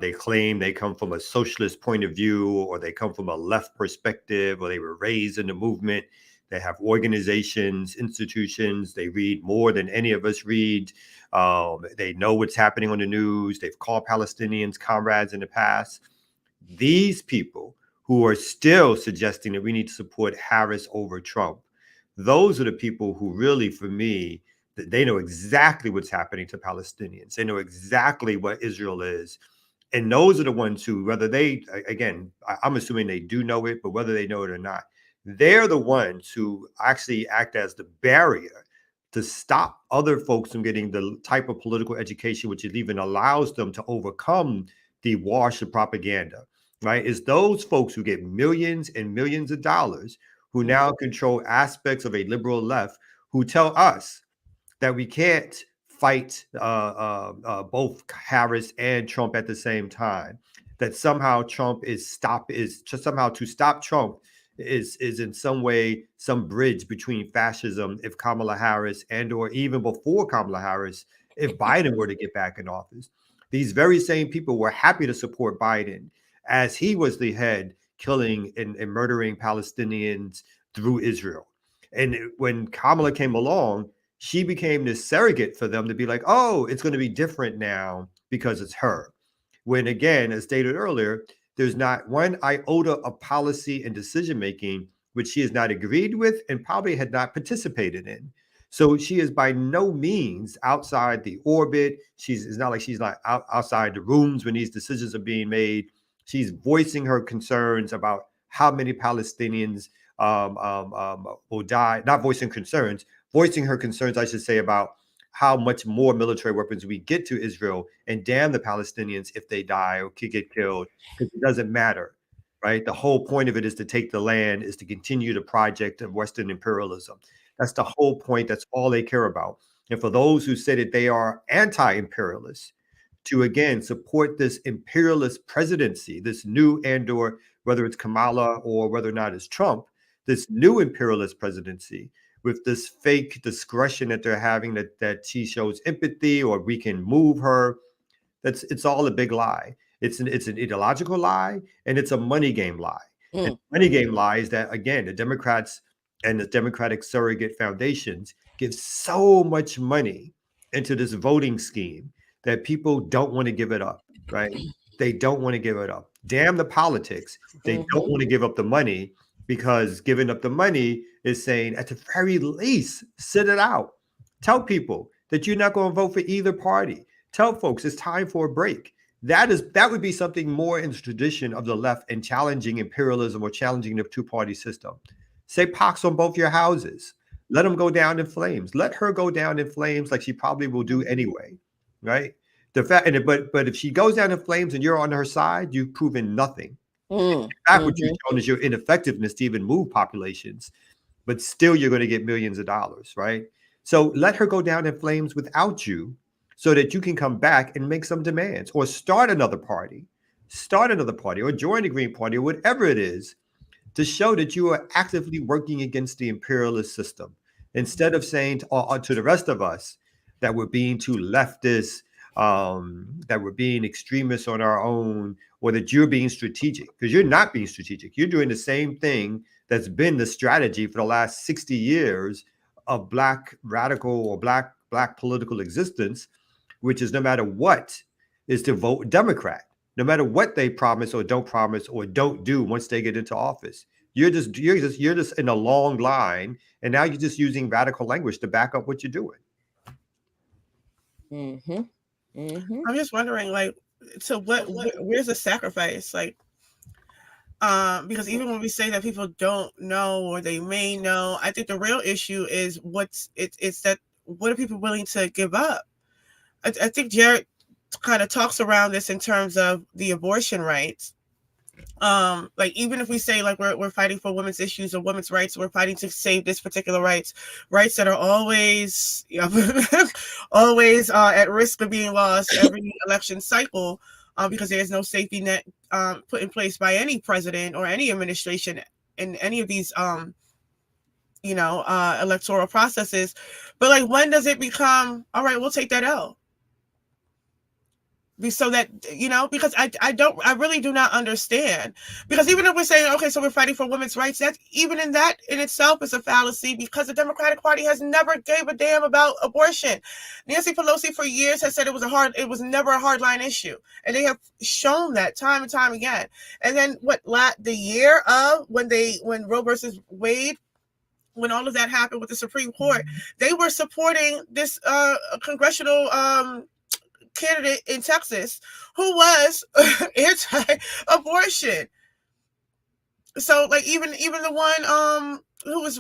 C: They claim they come from a socialist point of view, or they come from a left perspective, or they were raised in the movement. They have organizations, institutions. They read more than any of us read. They know what's happening on the news. They've called Palestinians comrades in the past. These people who are still suggesting that we need to support Harris over Trump, those are the people who really, for me, they know exactly what's happening to Palestinians. They know exactly what Israel is. And those are the ones who, whether they, again, I'm assuming they do know it, but whether they know it or not, they're the ones who actually act as the barrier to stop other folks from getting the type of political education which it even allows them to overcome the wash of propaganda, right? It's those folks who get millions and millions of dollars who now control aspects of a liberal left who tell us that we can't fight both Harris and Trump at the same time. That somehow Trump is somehow to stop Trump is in some way some bridge between fascism if Kamala Harris or even before Kamala Harris if Biden were to get back in office. These very same people were happy to support Biden as he was the head killing and murdering Palestinians through Israel. And when Kamala came along, she became this surrogate for them to be like, oh, it's going to be different now because it's her. When again, as stated earlier, there's not one iota of policy and decision making which she has not agreed with and probably had not participated in. So she is by no means outside the orbit. It's not like she's not outside the rooms when these decisions are being made. She's voicing her concerns about how many Palestinians will die, not voicing her concerns, I should say, about how much more military weapons we get to Israel and damn the Palestinians if they die or could get killed, because it doesn't matter, right? The whole point of it is to take the land, is to continue the project of Western imperialism. That's the whole point. That's all they care about. And for those who say that they are anti-imperialists, to again support this imperialist presidency, this new or whether it's Kamala or whether or not it's Trump, this new imperialist presidency with this fake discretion that they're having that she shows empathy or we can move her. It's all a big lie. It's an ideological lie and it's a money game lie. And money game lie is that again, the Democrats and the Democratic surrogate foundations give so much money into this voting scheme that people don't want to give it up, right? They don't want to give it up. Damn the politics. They don't want to give up the money because giving up the money is saying, at the very least, sit it out. Tell people that you're not going to vote for either party. Tell folks it's time for a break. That would be something more in the tradition of the left and challenging imperialism or challenging the two-party system. Say pox on both your houses. Let them go down in flames. Let her go down in flames like she probably will do anyway, right? But if she goes down in flames and you're on her side, you've proven nothing. In fact, what you've shown is your ineffectiveness to even move populations, but still you're going to get millions of dollars, right? So let her go down in flames without you so that you can come back and make some demands or start another party or join the Green Party or whatever it is to show that you are actively working against the imperialist system instead of saying to the rest of us that we're being too leftist, that we're being extremists on our own, or that you're being strategic, because you're not being strategic. You're doing the same thing that's been the strategy for the last 60 years of Black radical or Black political existence, which is no matter what, is to vote Democrat, no matter what they promise or don't do once they get into office. You're just in a long line, and now you're just using radical language to back up what you're doing.
D: I'm just wondering, like, so where's the sacrifice? Like, because even when we say that people don't know or they may know, I think the real issue is it's that what are people willing to give up? I think Jared kind of talks around this in terms of the abortion rights. Like even if we say like we're fighting for women's issues or women's rights, we're fighting to save this particular rights that are always always at risk of being lost every election cycle, because there is no safety net put in place by any president or any administration in any of these electoral processes. But like, when does it become all right? We'll take that L. So that, because I really do not understand, because even if we're saying, okay, so we're fighting for women's rights, that even in that in itself is a fallacy, because the Democratic Party has never gave a damn about abortion. Nancy Pelosi for years has said it was never a hardline issue. And they have shown that time and time again. And then the year of when Roe versus Wade, when all of that happened with the Supreme Court, they were supporting this congressional candidate in Texas who was anti-abortion. So like even the one who was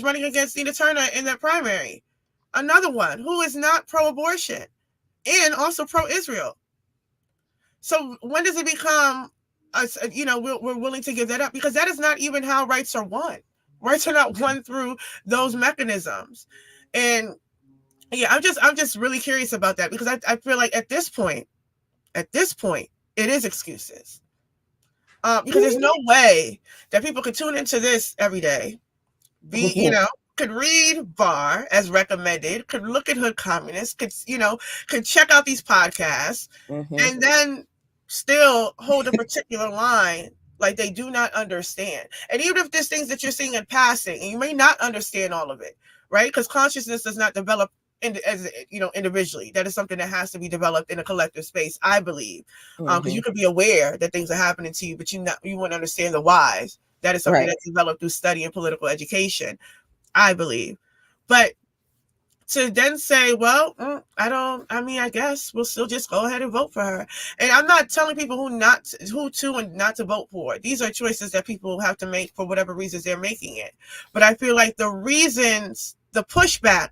D: running against Tina Turner in that primary, another one who is not pro-abortion and also pro-Israel. So when does it become us, we're willing to give that up? Because that is not even how rights are won. Rights are not won through those mechanisms. And yeah, I'm just really curious about that, because I feel like at this point, it is excuses. Because there's no way that people could tune into this every day, could read Bar as recommended, could look at Hood Communist, could check out these podcasts, and then still hold a particular line like they do not understand. And even if there's things that you're seeing in passing, and you may not understand all of it, right? Because consciousness does not develop individually. That is something that has to be developed in a collective space, I believe. Because you could be aware that things are happening to you, but you wouldn't understand the whys. That is something that's developed through study and political education, I believe. But to then say, well, I guess we'll still just go ahead and vote for her. And I'm not telling people who not to vote for. These are choices that people have to make for whatever reasons they're making it. But I feel like the pushback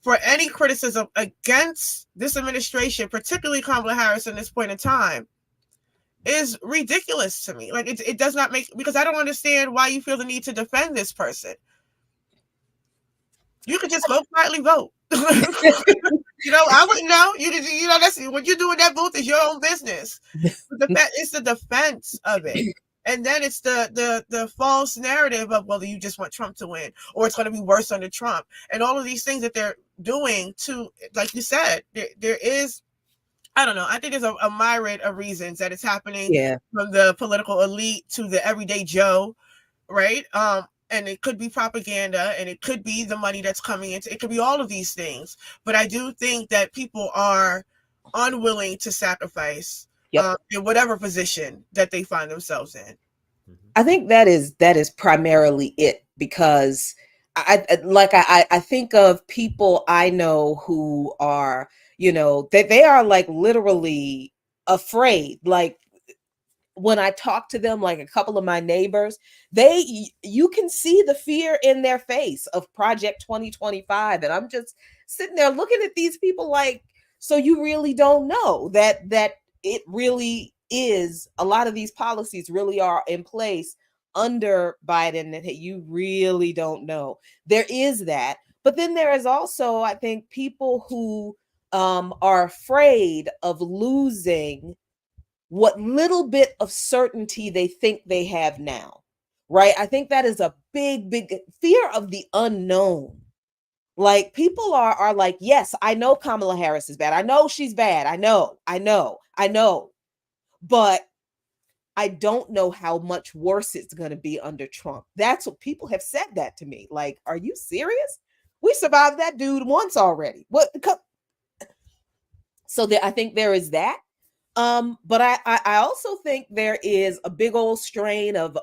D: for any criticism against this administration, particularly Kamala Harris in this point in time, is ridiculous to me. Like, it does not make, because I don't understand why you feel the need to defend this person. You could just go quietly vote. I wouldn't know. That's what you're doing. That vote is your own business. It's the defense of it. And then it's the false narrative of, well, you just want Trump to win, or it's going to be worse under Trump. And all of these things that they're doing to, like you said, there is, I don't know, I think there's a myriad of reasons that it's happening, from the political elite to the everyday Joe, right? And it could be propaganda, and it could be the money that's coming into it. Could be all of these things. But I do think that people are unwilling to sacrifice in whatever position that they find themselves in.
B: I think that is primarily it, because I think of people I know who are, they are like literally afraid. Like, when I talk to them, like a couple of my neighbors, you can see the fear in their face of Project 2025. And I'm just sitting there looking at these people like, so you really don't know that it really is, a lot of these policies really are in place under Biden, that you really don't know. There is that. But then there is also, I think, people who are afraid of losing what little bit of certainty they think they have now, right? I think that is a big, big fear of the unknown. Like, people are like, yes, I know Kamala Harris is bad. I know she's bad. I know. But I don't know how much worse it's going to be under Trump. That's what people have said that to me. Like, are you serious? We survived that dude once already. What? So I think there is that. But I also think there is a big old strain of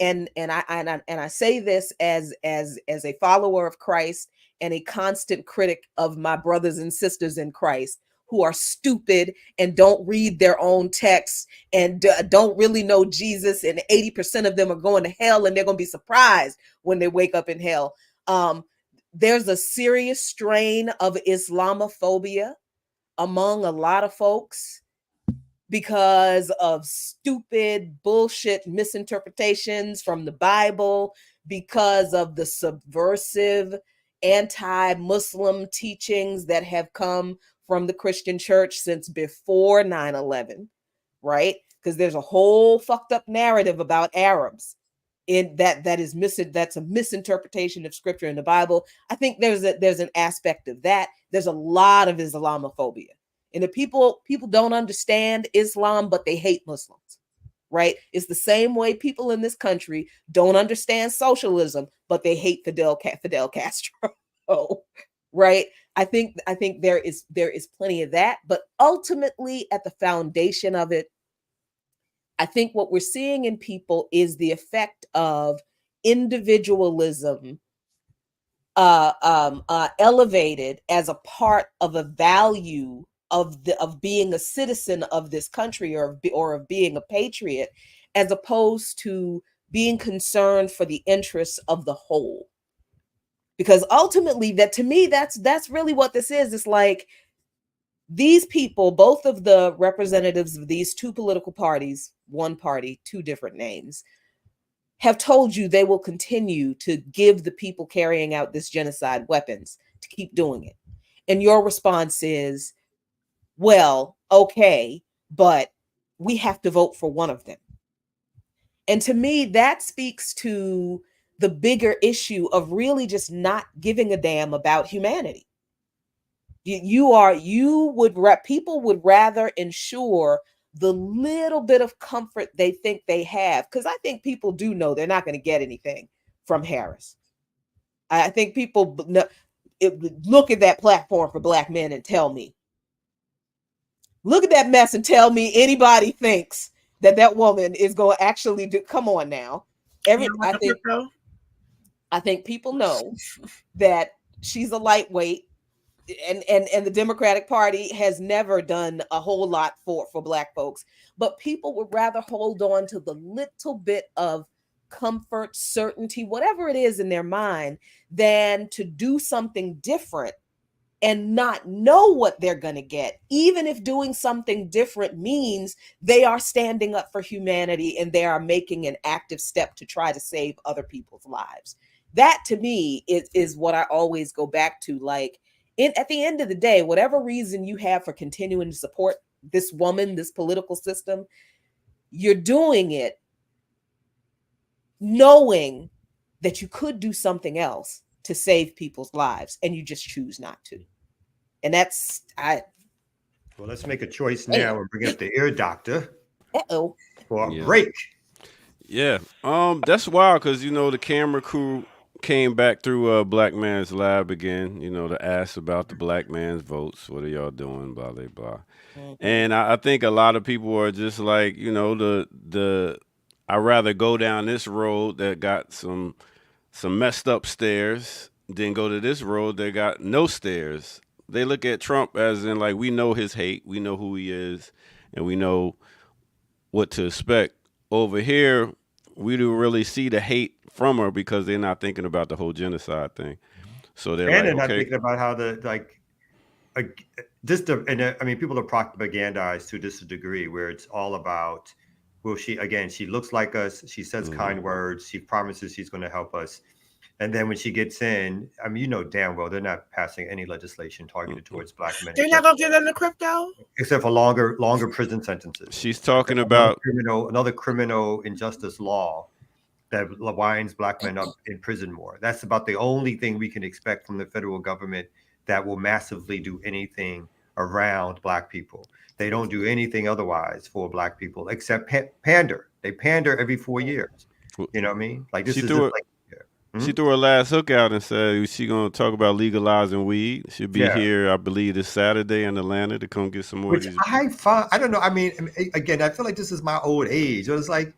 B: and I say this as a follower of Christ and a constant critic of my brothers and sisters in Christ who are stupid and don't read their own texts and don't really know Jesus, and 80% of them are going to hell, and they're going to be surprised when they wake up in hell. There's a serious strain of Islamophobia among a lot of folks, because of stupid bullshit misinterpretations from the Bible, because of the subversive anti-Muslim teachings that have come from the Christian church since before 9/11, right? Because there's a whole fucked up narrative about Arabs in that's a misinterpretation of scripture in the Bible. I think there's an aspect of that. There's a lot of Islamophobia. And the people don't understand Islam, but they hate Muslims, right? It's the same way people in this country don't understand socialism, but they hate Fidel Castro, right? I think there is plenty of that, but ultimately at the foundation of it, I think what we're seeing in people is the effect of individualism elevated as a part of a value of being a citizen of this country, or of being a patriot, as opposed to being concerned for the interests of the whole. Because ultimately, that to me, that's really what this is. It's like, These people, both of the representatives of these two political parties, one party, two different names, have told you they will continue to give the people carrying out this genocide weapons to keep doing it. And your response is, well, okay, but we have to vote for one of them. And to me, that speaks to the bigger issue of really just not giving a damn about humanity. People would rather ensure the little bit of comfort they think they have, because I think people do know they're not going to get anything from Harris. I think people look at that platform for Black men and tell me, look at that mess and tell me anybody thinks that woman is going to actually do. Come on now. I think people know that she's a lightweight, and the Democratic Party has never done a whole lot for Black folks, but people would rather hold on to the little bit of comfort, certainty, whatever it is in their mind, than to do something different and not know what they're going to get, even if doing something different means they are standing up for humanity and they are making an active step to try to save other people's lives. That to me is what I always go back to. Like, at the end of the day, whatever reason you have for continuing to support this woman, this political system, you're doing it knowing that you could do something else to save people's lives, and you just choose not to. And well,
C: let's make a choice now and bring up the ear doctor for a break.
A: Yeah. That's wild, because the camera crew came back through Black Man's Lab again, to ask about the Black man's votes. What are y'all doing? Blah, blah, blah. Mm-hmm. And I think a lot of people are just like, I'd rather go down this road that got some messed up stairs than go to this road that got no stairs. They look at Trump as in, like, we know his hate, we know who he is, and we know what to expect. Over here, we don't really see the hate from her because they're not thinking about the whole genocide thing. So they're
C: not thinking about how people are propagandized to this degree where it's all about, well, she looks like us, she says kind words, she promises she's going to help us. And then when she gets in, damn well they're not passing any legislation targeted towards Black men.
D: They're not going to give them the crypto?
C: Except for longer prison sentences.
A: She's talking about
C: another criminal injustice law that winds Black men up in prison more. That's about the only thing we can expect from the federal government that will massively do anything around Black people. They don't do anything otherwise for Black people except pander. They pander every 4 years. You know what I mean? Like, this
A: she threw her last hook out and said she's going to talk about legalizing weed. She'll be here, I believe, this Saturday in Atlanta to come get some more.
C: Which I don't know. I mean, again, I feel like this is my old age. It's like,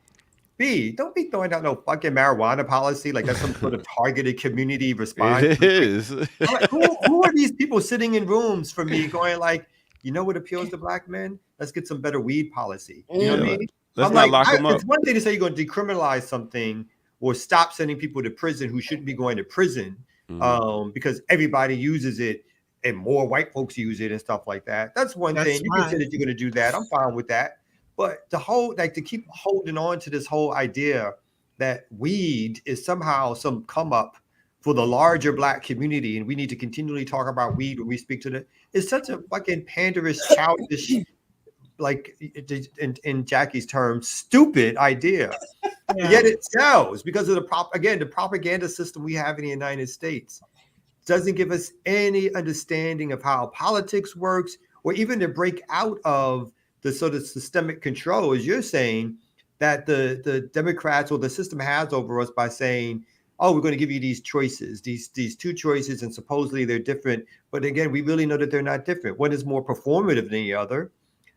C: don't be throwing out no fucking marijuana policy like that's some sort of targeted community response.
A: It is.
C: Like, who are these people sitting in rooms for me going like, you know what appeals to Black men? Let's get some better weed policy. You know what I mean?
A: Let's not lock them up.
C: It's one thing to say you're going to decriminalize something or stop sending people to prison who shouldn't be going to prison because everybody uses it and more white folks use it and stuff like that. That's one thing. You can say that you're going to do that. I'm fine with that. But to keep holding on to this whole idea that weed is somehow some come up for the larger Black community and we need to continually talk about weed when we speak to it's such a fucking panderous, childish, like in Jackie's terms, stupid idea. Yeah. Yet it sells because of the propaganda system we have in the United States doesn't give us any understanding of how politics works or even to break out of the sort of systemic control, as you're saying, that the Democrats or the system has over us by saying, oh, we're going to give you these choices, these two choices, and supposedly they're different. But again, we really know that they're not different. One is more performative than the other.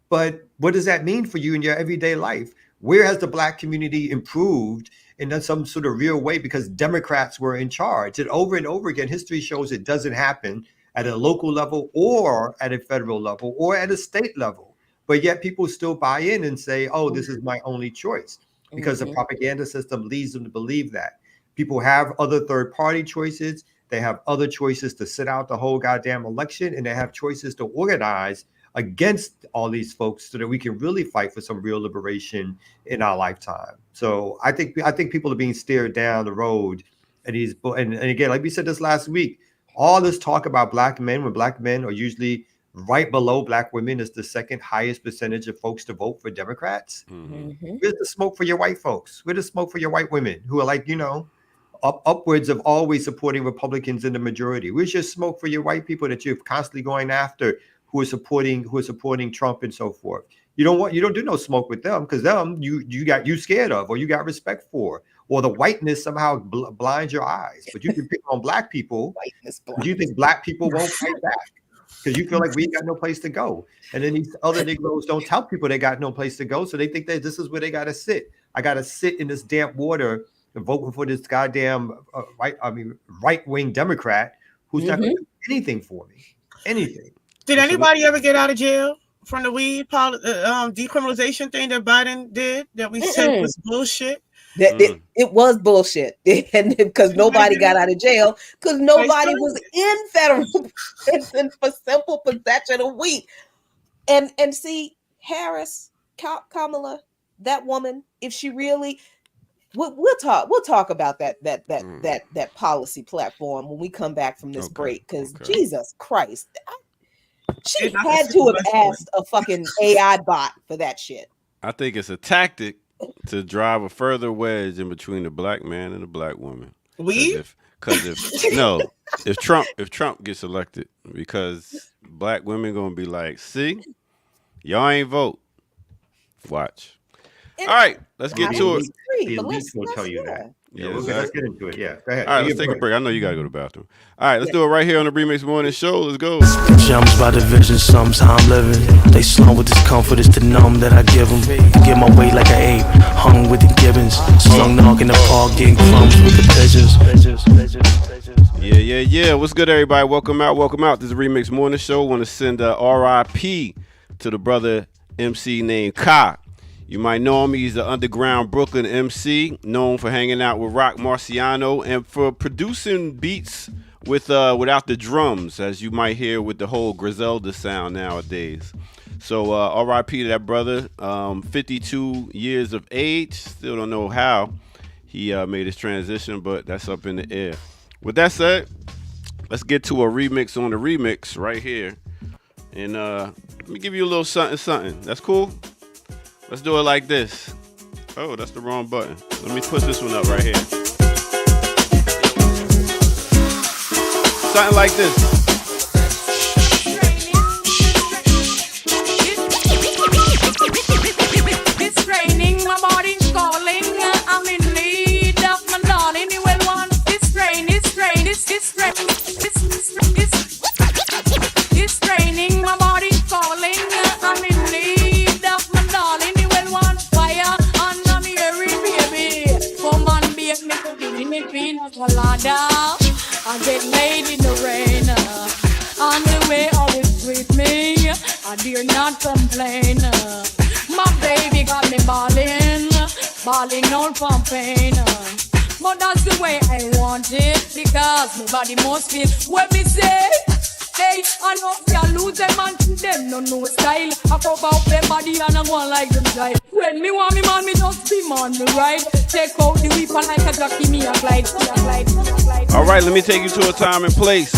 C: But what does that mean for you in your everyday life? Where has the Black community improved in some sort of real way because Democrats were in charge? And over again, history shows it doesn't happen at a local level or at a federal level or at a state level. But yet people still buy in and say, oh, this is my only choice because the propaganda system leads them to believe that. People have other third-party choices. They have other choices to sit out the whole goddamn election, and they have choices to organize against all these folks so that we can really fight for some real liberation in our lifetime. So I think people are being steered down the road, and again, like we said this last week, all this talk about black men, when black men are usually right below black women, is the second highest percentage of folks to vote for Democrats.
B: Mm-hmm.
C: Where's the smoke for your white folks? Where's the smoke for your white women who are like, upwards of always supporting Republicans in the majority? Where's your smoke for your white people that you're constantly going after, who are supporting Trump and so forth? You don't do no smoke with them, because them you scared of, or you got respect for, or the whiteness somehow blinds your eyes. But you can pick on black people. You think black people won't fight back because you feel like we ain't got no place to go. And then these other Negroes don't tell people they got no place to go, so they think that this is where they got to sit. I got to sit in this damp water and vote for this goddamn right-wing Democrat who's not going to do anything for me. Anything.
D: Did anybody ever get out of jail from the weed decriminalization thing that Biden did that we said was bullshit?
B: It was bullshit, and because nobody got out of jail, because nobody was in federal prison for simple possession of weed. And see, Harris, Kamala, that woman, if she really, we'll talk about that policy platform when we come back from this break. Because Jesus Christ, she had to have asked a fucking AI bot for that shit.
A: I think it's a tactic to drive a further wedge in between the black man and the black woman. If Trump gets elected, because black women gonna be like, see, y'all ain't vote. Watch. All right, let's get to it.
C: The elites will tell you that. Yeah, let's get into it. Yeah, go ahead.
A: All right, let's take a break. I know you gotta go to the bathroom. All right, let's do it right here on the Remix Morning Show. Let's go.
E: Jumps by the vision, some's how I'm living. They slum with discomfort, it's the numb that I give them. Get my weight like an ape, hung with the gibbons. Slung knock in the park, getting crumbs with the pigeons.
A: Yeah. What's good, everybody? Welcome out. This is the Remix Morning Show. Want to send a RIP to the brother MC named Ka. You might know him. He's the underground Brooklyn MC, known for hanging out with Rock Marciano and for producing beats without the drums, as you might hear with the whole Griselda sound nowadays. So R.I.P. to that brother. 52 years of age. Still don't know how he made his transition, but that's up in the air. With that said, let's get to a remix on the remix right here. And let me give you a little something. That's cool? Let's do it like this. Oh, that's the wrong button. Let me put this one up right here. Something like this.
F: It's raining, my body's calling. I'm in need of my darling. You will want it's raining. It's raining, my body's calling. I'm in need of my darling. You will want fire under me, baby. Come on, bake me to give me peanut colada. I get laid in the rain. On the way, always with me. I dare not complain. My baby got me balling out from pain. But that's the way I want it, because my body must feel what me say. Hey, I know you lose them man to them, no style. I pop out their body and I want like them guy. When me want me man, me just be man, me right. Take out the whip and like a jockey, me a glide.
A: All right, let me take you to a time and place.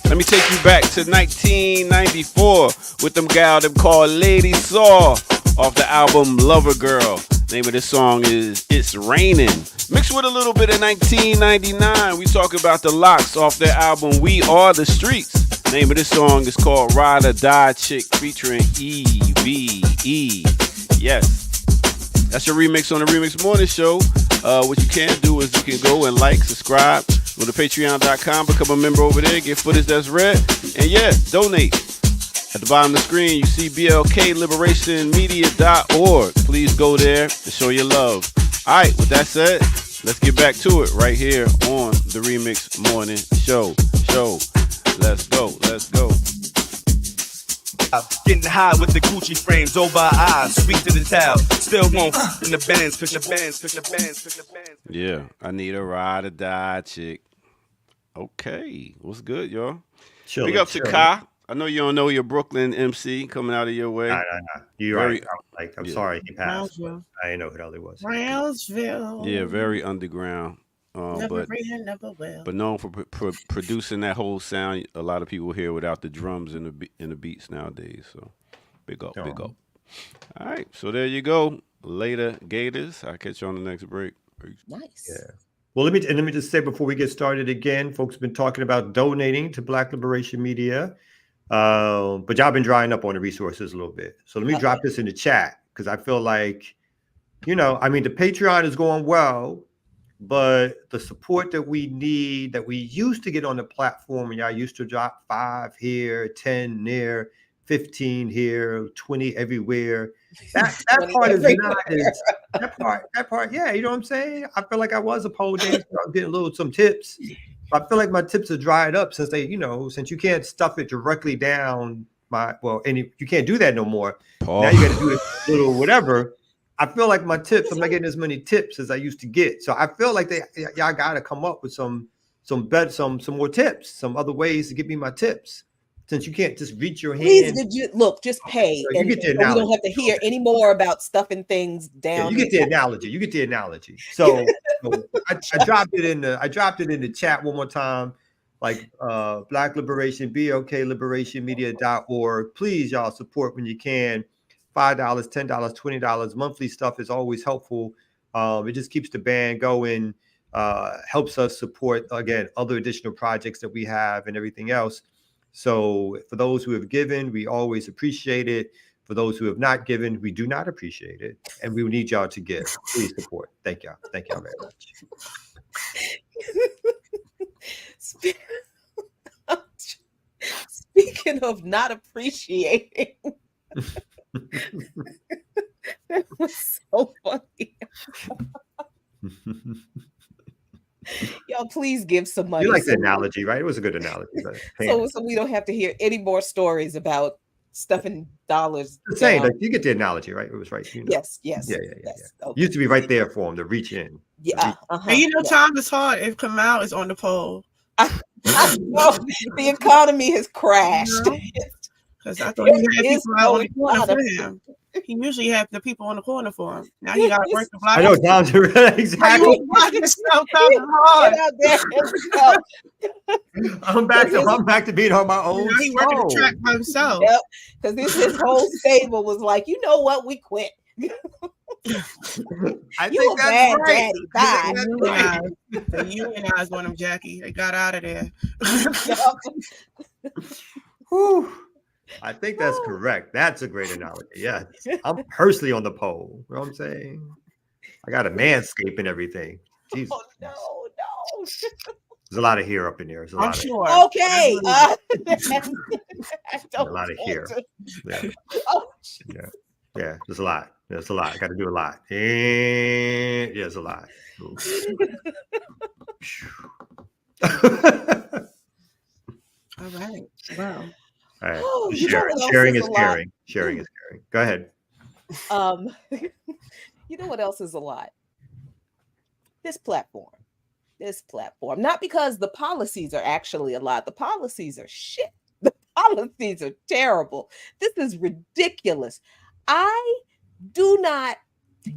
A: Let me take you back to 1994 with them gal them called Lady Saw off the album Lover Girl. Name of this song is It's Raining. Mixed with a little bit of 1999, we talk about the Lox off their album We Are the Streets. Name of this song is called Ride or Die Chick featuring EVE. Yes. That's your remix on the Remix Morning Show. What you can do is you can go and like, subscribe, go to patreon.com, become a member over there, get footage that's red, and yeah, donate. At the bottom of the screen, you see blkliberationmedia.org. Please go there and show your love. All right, with that said, let's get back to it right here on the Remix Morning Show. Let's go.
G: Getting high with the Gucci frames over our eyes, sweet to the towel. Still won't in the bands, push the bands.
A: Yeah, I need a ride or die chick. Okay, what's good, y'all? Big up to Ka. I know you don't know your Brooklyn MC coming out of your way.
C: Nah. You're
A: Very-
C: right. I'm
A: yeah.
C: sorry he passed.
D: Brownsville.
C: I didn't know who the hell he was.
D: Brownsville.
A: Yeah, very underground.
D: Never
A: But
D: ran, never will.
A: but known for producing that whole sound. A lot of people hear without the drums and the beats nowadays. So big up, big
C: Oh.
A: up. All right, so there you go. Later, Gators. I'll catch you on the next break. Peace.
B: Nice.
C: Yeah. Well, let me just say before we get started again, folks have been talking about donating to Black Liberation Media, but y'all been drying up on the resources a little bit. So let me drop this in the chat because I feel like, the Patreon is going well, but the support that we need, that we used to get on the platform, and y'all used to drop 5 here, 10 there, 15 here, 20 everywhere. That part is not as that part. Yeah, you know what I'm saying? I feel like I was a pole dancer. I was getting some tips. I feel like my tips are dried up since since you can't stuff it directly down you can't do that no more. Now you got to do it little whatever. I feel like my tips, I'm not getting as many tips as I used to get. So I feel like y'all got to come up with some more tips, some other ways to give me my tips. Since you can't just reach your hand.
B: Please, just pay.
C: So you
B: and
C: get the
B: we
C: analogy.
B: don't have to hear any more about stuffing things down.
C: Yeah, you get the analogy. So I dropped it in the chat one more time. Like Black Liberation, BLKLiberationMedia.org. Please, y'all support when you can. $5, $10, $20. Monthly stuff is always helpful. It just keeps the band going, helps us support, again, other additional projects that we have and everything else. So for those who have given, we always appreciate it. For those who have not given, we do not appreciate it. And we need y'all to give. Please support. Thank y'all. Thank y'all very much.
B: Speaking of not appreciating, that was so funny. Y'all, please give some money.
C: You like the analogy, right? It was a good analogy.
B: So we don't have to hear any more stories about stuffing dollars.
C: The same, like you get the analogy, right? It was right.
B: Yes.
C: Yeah.
B: Okay.
C: Used to be right there for them to reach in.
B: Yeah.
D: And time is hard. If Kamau is on the poll.
B: I know the economy has crashed.
D: Because I thought he had people out on the corner for him. He usually had the people on the corner for him. Now he got to work the block.
C: I know, down to exactly. I'm back to being on my own.
D: Now he working the track by himself.
B: Yep, because his whole stable was like, you know what, we quit.
C: I
B: you
C: think
B: a
C: that's
B: bad
C: right.
B: daddy. Bye.
D: They unionized on him, Jackie. They got out of there.
C: Whew. I think that's correct. That's a great analogy. Yeah. I'm personally on the pole. You know what I'm saying? I got a manscape and everything. Jesus.
B: Oh, no.
C: There's a lot of hair up in there.
D: I'm sure.
B: Okay.
C: A lot of hair. Yeah. Yeah. There's a lot. I got to do a lot. And there's a lot.
D: All right. Wow.
C: All right.
B: Oh,
C: Sharing is caring. Sharing is caring. Go ahead.
B: You know what else is a lot? This platform. Not because the policies are actually a lot. The policies are shit. The policies are terrible. This is ridiculous.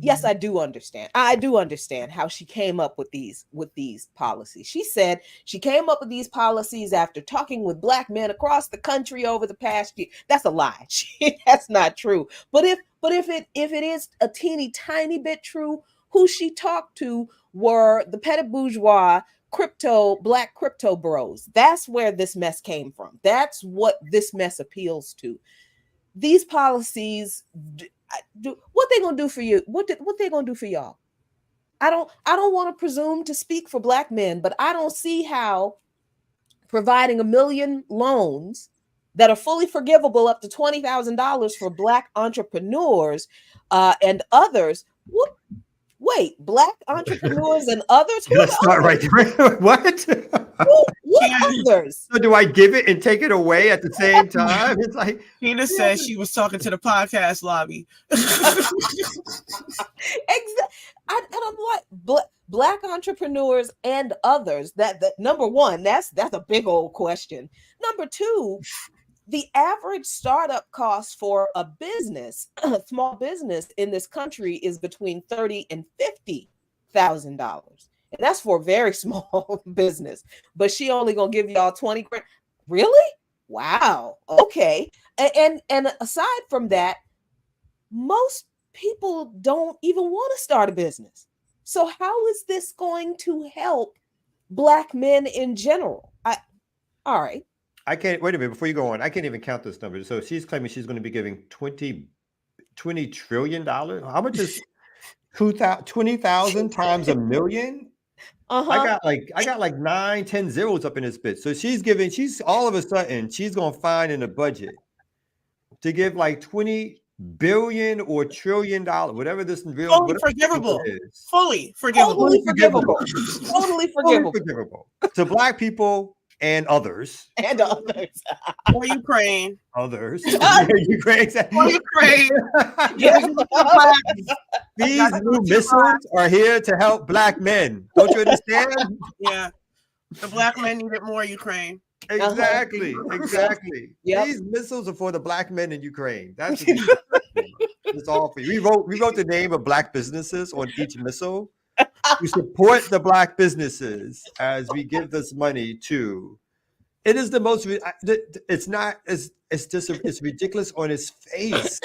B: Yes, I do understand. I do understand how she came up with these policies. She said she came up with these policies after talking with Black men across the country over the past year. That's a lie. That's not true. But if it is a teeny tiny bit true, who she talked to were the petit bourgeois Black crypto bros. That's where this mess came from. That's what this mess appeals to. These policies what they gonna do for you? What they gonna do for y'all? I don't want to presume to speak for Black men, but I don't see how providing 1 million loans that are fully forgivable up to $20,000 for Black entrepreneurs and others. Wait, Black entrepreneurs and others?
C: Let's start right there. What?
B: What others?
C: So do I give it and take it away at the same time? It's like
D: Tina said she was talking to the podcast lobby.
B: I don't want Black entrepreneurs and others. That number one, that's a big old question. Number two, the average startup cost for a business, a small business in this country, is between $30,000 and $50,000, and that's for a very small business. But she only gonna give y'all 20 grand. Really? Wow. Okay. And aside from that, most people don't even want to start a business. So how is this going to help Black men in general? All right.
C: I can't wait a minute before you go on. I can't even count this number. So she's claiming she's going to be giving $20 trillion. How much is 20,000 times a million? I got like 9, 10 zeros up in this bit. So she's all of a sudden she's going to find in the budget to give like 20 billion or $1 trillion, whatever this real
D: Fully forgivable is. Fully forgivable.
B: Totally forgivable. Totally
C: forgivable to Black people and others.
B: And others.
D: Or Ukraine.
C: Others. Ukraine.
D: Or Ukraine.
C: These new missiles are here to help Black men. Don't you understand?
D: Yeah. The Black men need it more, Ukraine.
C: Exactly. Exactly.
B: Yep.
C: These missiles are for the Black men in Ukraine. That's what it's all for you. We wrote the name of Black businesses on each missile. We support the Black businesses as we give this money to. It is the most. It's not. It's ridiculous on its face.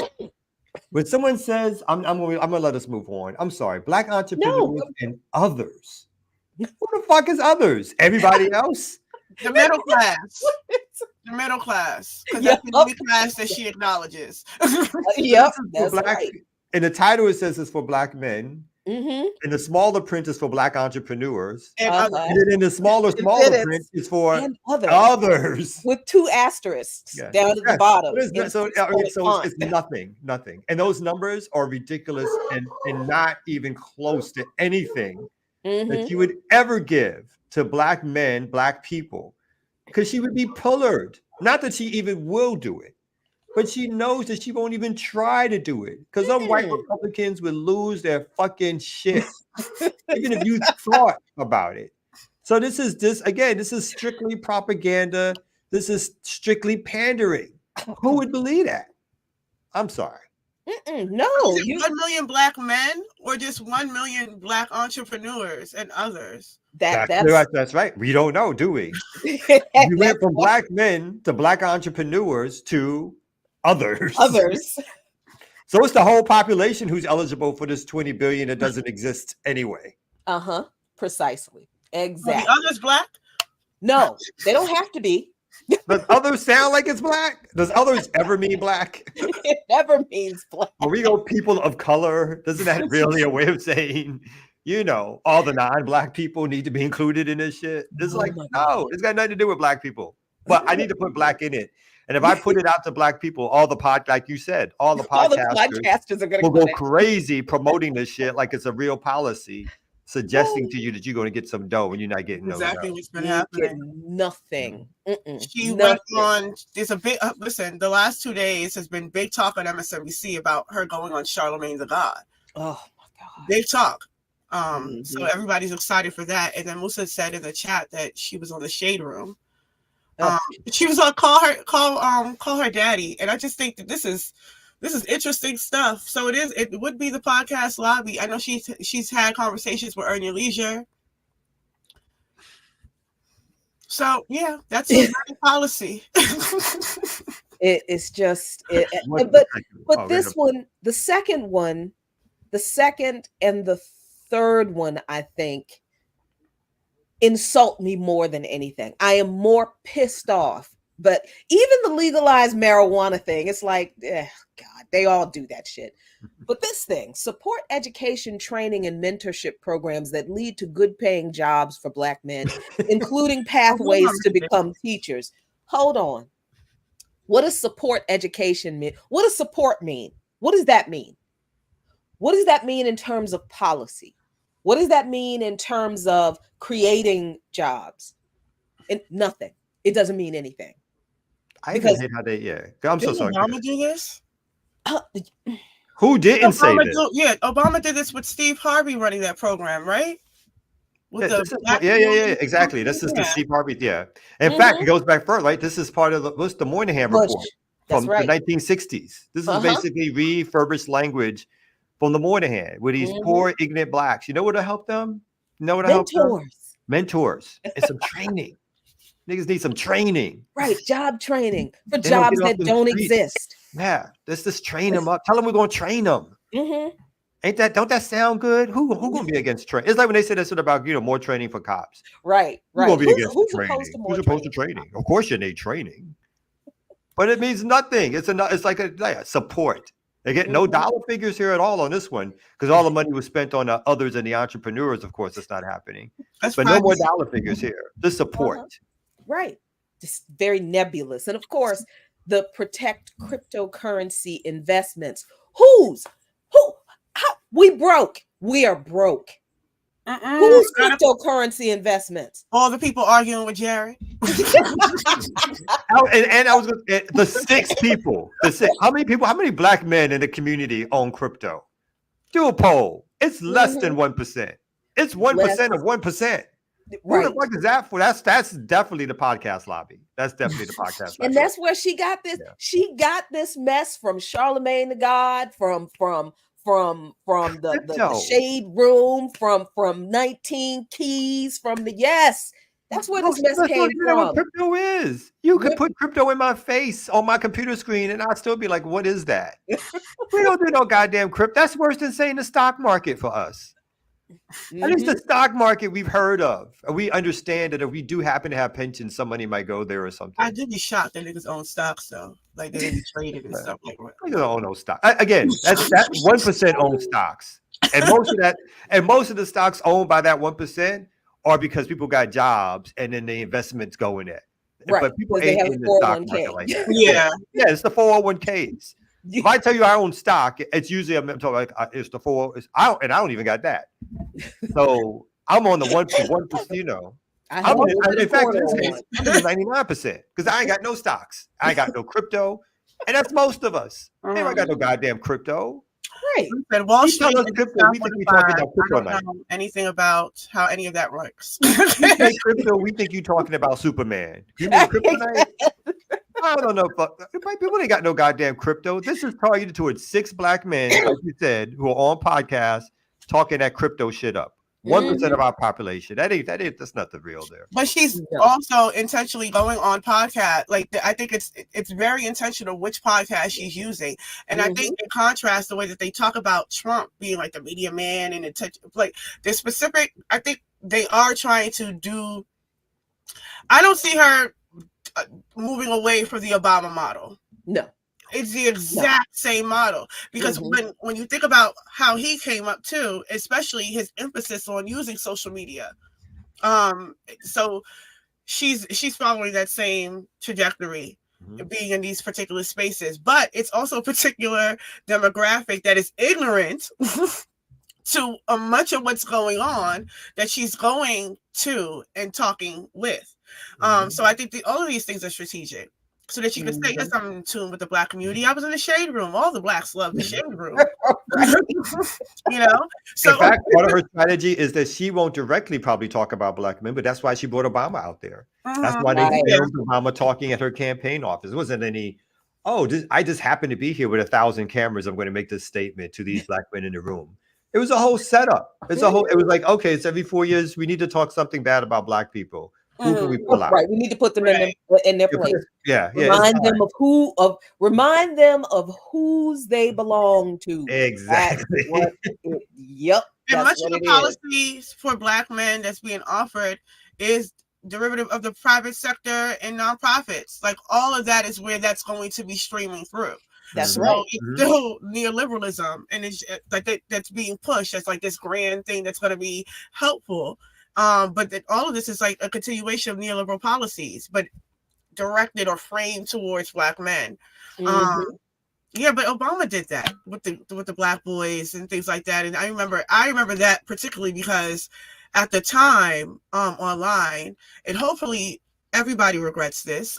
C: When someone says, "I'm gonna let us move on." I'm sorry, Black entrepreneurs and others. Who the fuck is others? Everybody else.
D: The middle class. The middle class. Because that's the only class that she acknowledges.
B: Yep.
C: That's right. In the title, it says it's for Black men.
B: Mm-hmm.
C: And the smaller print is for Black entrepreneurs.
B: And
C: then in the smaller print is for others.
B: With 2 asterisks down at the bottom.
C: So it's nothing. And those numbers are ridiculous and not even close to anything that you would ever give to Black men, Black people, because she would be pillared. Not that she even will do it, but she knows that she won't even try to do it because some white Republicans would lose their fucking shit, even if you thought about it. So this is strictly propaganda. This is strictly pandering. Who would believe that? I'm sorry.
B: No,
D: 1 million Black men or just 1 million Black entrepreneurs and others.
C: That's right. We don't know, do we? We went from Black men to Black entrepreneurs to others. So it's the whole population who's eligible for this 20 billion that doesn't exist anyway.
B: Precisely. Exactly.
D: Are the others Black?
B: No, they don't have to be.
C: Does others sound like it's Black? Does others ever mean Black?
B: It never means Black.
C: When we go people of color, doesn't that really a way of saying, all the non-Black people need to be included in this shit? It's no, it's got nothing to do with Black people. But I need to put Black in it. And if I put it out to Black people, like you said, all the podcasters
B: are going
C: to go crazy promoting this shit like it's a real policy, suggesting to you that you're going to get some dough when you're not getting
D: exactly what's been happening.
B: Nothing.
D: She went on. There's a big listen. The last 2 days has been big talk on MSNBC about her going on Charlemagne the God.
B: Oh my God!
D: Big talk. So everybody's excited for that. And then Musa said in the chat that she was on the Shade Room. She was on call her daddy, and I just think that this is interesting stuff. So it would be the podcast lobby. I know she's had conversations with Earn Your Leisure. So yeah, that's a policy.
B: It's just but this one, the second and the third one, I think, insult me more than anything. I am more pissed off. But even the legalized marijuana thing, it's like, God, they all do that shit. But this thing, support education, training, and mentorship programs that lead to good paying jobs for Black men, including pathways to become teachers. Hold on. What does support education mean? What does support mean? What does that mean? What does that mean in terms of policy? What does that mean in terms of creating jobs? And nothing. It doesn't mean anything.
C: I hate how I'm so sorry.
D: Obama do this?
C: Who didn't say this?
D: Obama did this with Steve Harvey running that program, right? With
C: Yeah, exactly. This is the Steve Harvey. Yeah. In fact, it goes back further, right? This is part of the Moynihan
B: Bush.
C: report
B: That's
C: from
B: right.
C: the 1960s. This is basically refurbished language from the Moynihan with these poor, ignorant blacks. You know what to help them? You know what to help them? Mentors and some training. Niggas need some training.
B: Right. Job training for
C: They don't
B: jobs
C: get off
B: that
C: them
B: don't
C: streets.
B: exist.
C: Yeah. Let's just train them up. Tell them we're going to train them. Don't that sound good? Who gonna be against training? It's like when they say that shit about more training for cops.
B: Right.
C: Who's gonna be against
B: who's
C: training?
B: opposed to more
C: Who's opposed to training? Of course you need training, but it means nothing. It's like a support. They get no dollar figures here at all on this one because all the money was spent on the others and the entrepreneurs. Of course, that's not happening. But no more dollar figures here. The support.
B: Right. Just very nebulous, and of course, the protect cryptocurrency investments. Who? How? We broke. We are broke. Who's cryptocurrency investments?
D: All the people arguing with Jared.
C: And I was the 6 people. How many black men in the community own crypto? Do a poll. It's less than 1%. It's 1% of 1%. Who the fuck is that for? That's definitely the podcast lobby. That's definitely the podcast lobby.
B: And that's where she got this. Yeah. She got this mess from Charlemagne the God, from the shade room, from 19 Keys, from the that's where this mess came from.
C: What crypto is. You could put crypto in my face on my computer screen and I'd still be like, what is that? We don't do no goddamn crypto. That's worse than saying the stock market for us. At least the stock market we've heard of. We understand that if we do happen to have pensions, some money might go there or something.
D: I did be shocked that niggas own stocks though. Like they didn't trade it and stuff like that.
C: Niggas don't own no stock. Again, that 1% own stocks. And most of the stocks owned by that 1% are because people got jobs and then the investments go in it.
B: Right.
C: But people ain't in the stock market like that.
D: Yeah,
C: it's the 401ks. If I tell you I own stock, it's usually I'm talking like it's the 4. I don't even got that. So I'm on the 1%. You know, in fact, in this case, I'm in 99% because I ain't got no stocks. I ain't got no crypto, and that's most of us. I ain't got no goddamn crypto.
B: Right.
D: But Wall Street,
C: we think we talking about crypto.
D: I don't know anything about how any of that works.
C: We say crypto. We think you talking about Superman. You mean kryptonite? I don't know. People ain't got no goddamn crypto. This is targeted towards 6 black men, like you said, who are on podcasts talking that crypto shit up. 1% of our population. That's not the real there.
D: But she's also intentionally going on podcast. Like I think it's very intentional which podcast she's using. And I think in contrast, the way that they talk about Trump being like the media man and like the specific, I think they are trying to do. I don't see her moving away from the Obama model.
B: No.
D: It's the exact same model because when you think about how he came up too, especially his emphasis on using social media, so she's following that same trajectory, being in these particular spaces. But it's also a particular demographic that is ignorant to much of what's going on that she's going to and talking with. So I think all of these things are strategic. So that you can say, yes, I'm in tune with the black community. I was in the shade room. All the blacks love the shade room. You know? So
C: in fact, part of her strategy is that she won't directly probably talk about black men, but that's why she brought Obama out there. That's why they filmed Obama talking at her campaign office. It wasn't any, I just happen to be here with 1,000 cameras. I'm going to make this statement to these black men in the room. It was a whole setup. It was like, okay, it's every 4 years. We need to talk something bad about black people. Who can we pull out?
B: Right, we need to put them in their place.
C: Yeah.
B: Remind them of whose they belong to.
C: Exactly.
B: Yep.
D: And much of the policies for black men that's being offered is derivative of the private sector and nonprofits. Like all of that is where that's going to be streaming through.
B: That's right.
D: It's still neoliberalism, and it's like that's being pushed as like this grand thing that's going to be helpful. But that all of this is like a continuation of neoliberal policies, but directed or framed towards black men. Yeah, but Obama did that with the black boys and things like that. And I remember that particularly because at the time, online, and hopefully everybody regrets this,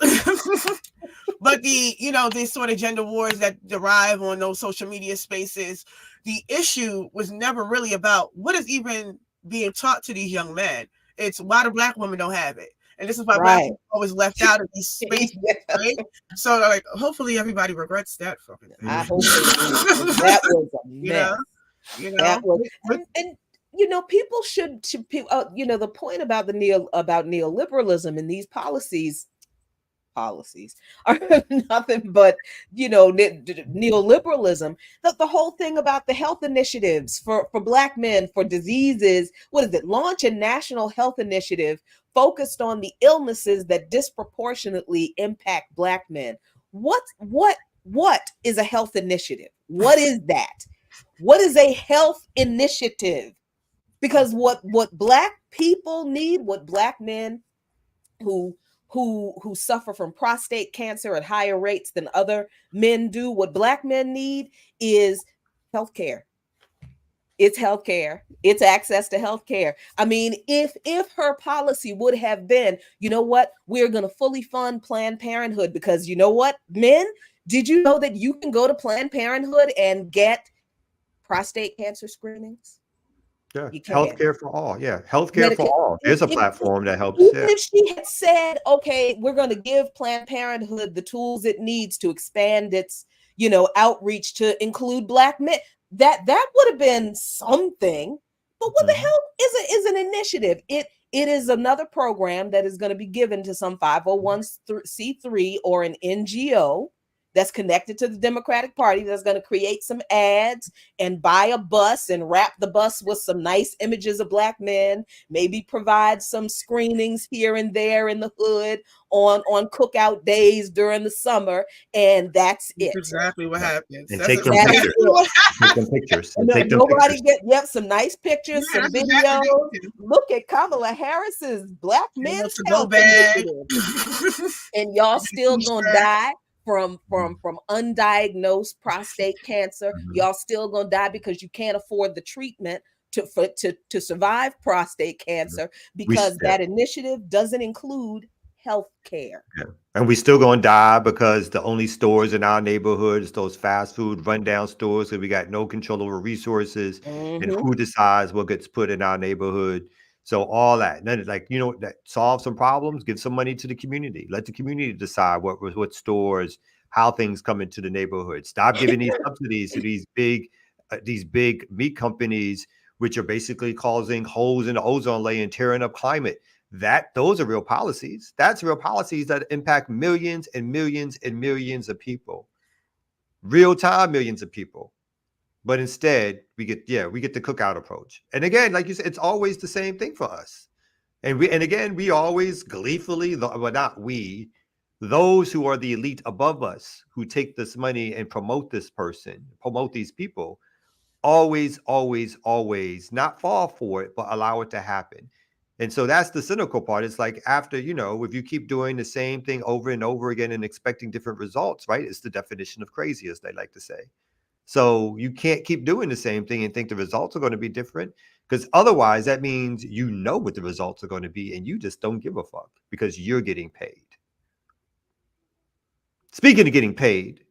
D: but these sort of gender wars that derive on those social media spaces, the issue was never really about what is even being taught to these young men. It's why the black women don't have it. And this is why black
B: Right.
D: women are always left out of these spaces,
B: Yeah.
D: right? So like hopefully everybody regrets that fucking thing.
B: I hope they do. That was a mess.
D: You know? You know?
B: That was, and you know, people should you know, the point about neoliberalism and these policies are nothing but, you know, neoliberalism. The whole thing about the health initiatives for black men for diseases, what is it? Launch a national health initiative focused on the illnesses that disproportionately impact black men. What is a health initiative? What is that? What is a health initiative? Because what black people need, what black men who suffer from prostate cancer at higher rates than other men do, what black men need is healthcare. It's healthcare. It's access to healthcare. I mean, if her policy would have been, you know what, we're going to fully fund Planned Parenthood, because you know what, men, did you know that you can go to Planned Parenthood and get prostate cancer screenings?
C: Yeah,
B: You can.
C: healthcare for all. Yeah, healthcare for all. There's a platform that helps.
B: Even
C: Yeah.
B: if she had said, okay, we're going to give Planned Parenthood the tools it needs to expand its, you know, outreach to include black men, that would have been something. But what the hell is an initiative? It is another program that is going to be given to some 501c3 or an NGO that's connected to the Democratic Party, that's going to create some ads and buy a bus and wrap the bus with some nice images of black men, maybe provide some screenings here and there in the hood on cookout days during the summer, and that's it.
D: Exactly what happens.
C: And
D: That's
C: take them
D: exactly
C: pictures.
D: what
C: Take them pictures. And take them
B: Nobody
C: pictures.
B: some nice pictures,
D: Yeah,
B: some
D: that's
B: videos.
D: exactly what it is.
B: Look at Kamala Harris's Black Men's
D: to go
B: Health
D: bag.
B: Initiative. And y'all still gonna die from undiagnosed prostate cancer. Y'all still gonna die because you can't afford the treatment to survive prostate cancer, because that initiative doesn't include health care.
C: Yeah. And we still gonna die because the only stores in our neighborhood is those fast food rundown stores, because we got no control over resources and who decides what gets put in our neighborhood. So all that, then like, you know, that solve some problems, give some money to the community. Let the community decide what stores, how things come into the neighborhood. Stop giving these subsidies to these big meat companies, which are basically causing holes in the ozone layer and tearing up climate. Those are real policies. That's real policies that impact millions and millions and millions of people. Real time millions of people. But instead, we get the cookout approach. And again, like you said, it's always the same thing for us. And we always gleefully, well, not we, those who are the elite above us, who take this money and promote this person, promote these people, always not fall for it, but allow it to happen. And so that's the cynical part. It's like, after, you know, if you keep doing the same thing over and over again and expecting different results, right? It's the definition of crazy, as they like to say. So you can't keep doing the same thing and think the results are going to be different, because otherwise that means you know what the results are going to be and you just don't give a fuck because you're getting paid. Speaking of getting paid,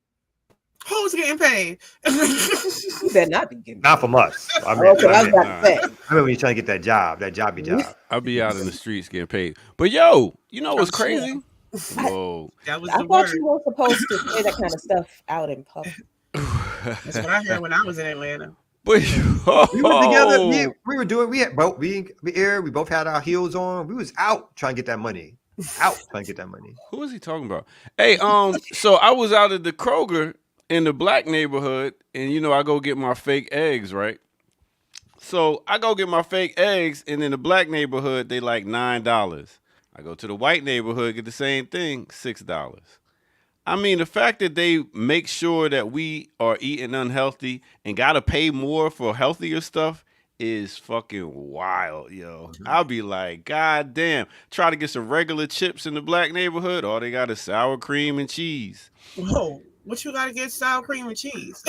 D: who's getting paid?
B: You better not be getting
C: not from us. I mean,
B: okay, I was about to say.
C: I mean, when you're trying to get that job, that jobby job.
A: I'll be out in the streets getting paid. But yo, you know what's crazy? Whoa.
D: That was
B: I
D: the
B: thought
D: word.
B: you weren't supposed to say that kind of stuff out in public.
D: That's what I heard when I was in Atlanta.
A: But
C: We were together. We were doing. We had both. We both had our heels on. We was out trying to get that money.
A: Who is he talking about? Hey, so I was out at the Kroger in the black neighborhood, and you know I go get my fake eggs, right? So I go get my fake eggs, and in the black neighborhood they like $9. I go to the white neighborhood, get the same thing, $6. I mean, the fact that they make sure that we are eating unhealthy and gotta pay more for healthier stuff is fucking wild, yo. I'll be like, God damn. Try to get some regular chips in the black neighborhood, all they got is sour cream and cheese.
D: Whoa, what you gotta get sour cream and cheese?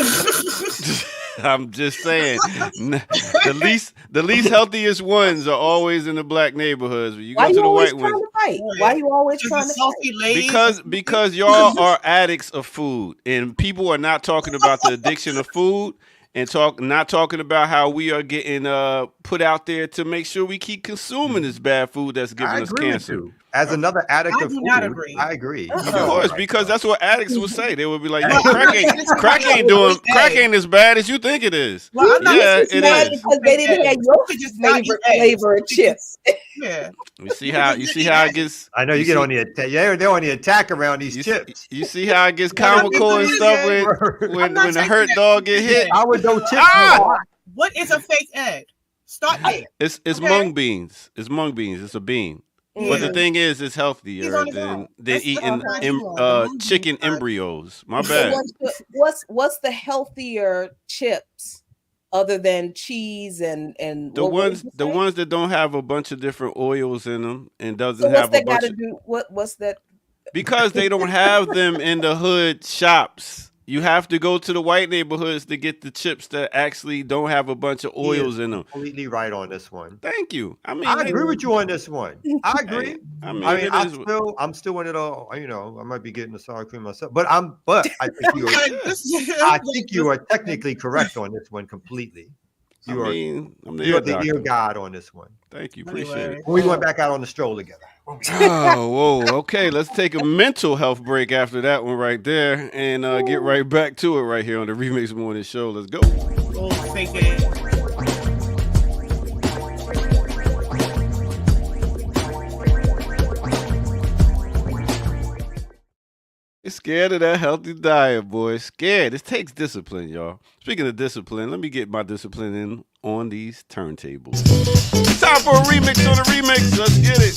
A: I'm just saying, the least healthiest ones are always in the black neighborhoods. When you go to the white ones,
B: Why you always trying to fight?
A: because y'all are addicts of food, and people are not talking about the addiction of food. and not talking about how we are getting put out there to make sure we keep consuming this bad food that's giving us cancer.
C: As another addict
D: I
C: of
D: do
C: food,
D: not agree.
C: I agree.
A: Of course, because that's what addicts would say. They would be like, crack ain't as bad as you think it is.
D: Well, I'm not
A: Yeah,
B: It's
A: it
B: mad
A: is.
B: because they didn't have your
D: could just not eat
B: flavor of chips.
D: Yeah.
A: You see how it gets.
C: I know you get on the attack. Yeah, they're on the attack around these chips.
A: You see how it gets comical and stuff when the hurt dog get hit.
C: I would know chips.
D: What is a fake egg? Start there.
A: It's mung beans. It's mung beans. It's a bean. But the thing is, it's healthier than eating chicken embryos. My bad.
B: What's the healthier chips other than cheese and
A: the ones that don't have a bunch of different oils in them and doesn't
B: so what's
A: have
B: that
A: a bunch
B: got to
A: of,
B: do? What's that?
A: because they don't have them in the hood shops. You have to go to the white neighborhoods to get the chips that actually don't have a bunch of oils in them.
C: Completely right on this one.
A: Thank you. I mean,
C: I agree with you on this one. I agree.
A: I'm
C: still in it all. You know, I might be getting the sour cream myself, but I think you are technically correct on this one completely. You're the ear God on this one.
A: Thank you. Appreciate it.
C: We went back out on the stroll together.
A: Oh, whoa. Okay, let's take a mental health break after that one right there and get right back to it right here on the Remix Morning Show. Let's go.
D: Oh, fake egg.
A: It's scared of that healthy diet, boy. Scared. It takes discipline, y'all. Speaking of discipline, let me get my discipline in on these turntables. It's time for a remix on the remix. Let's get it.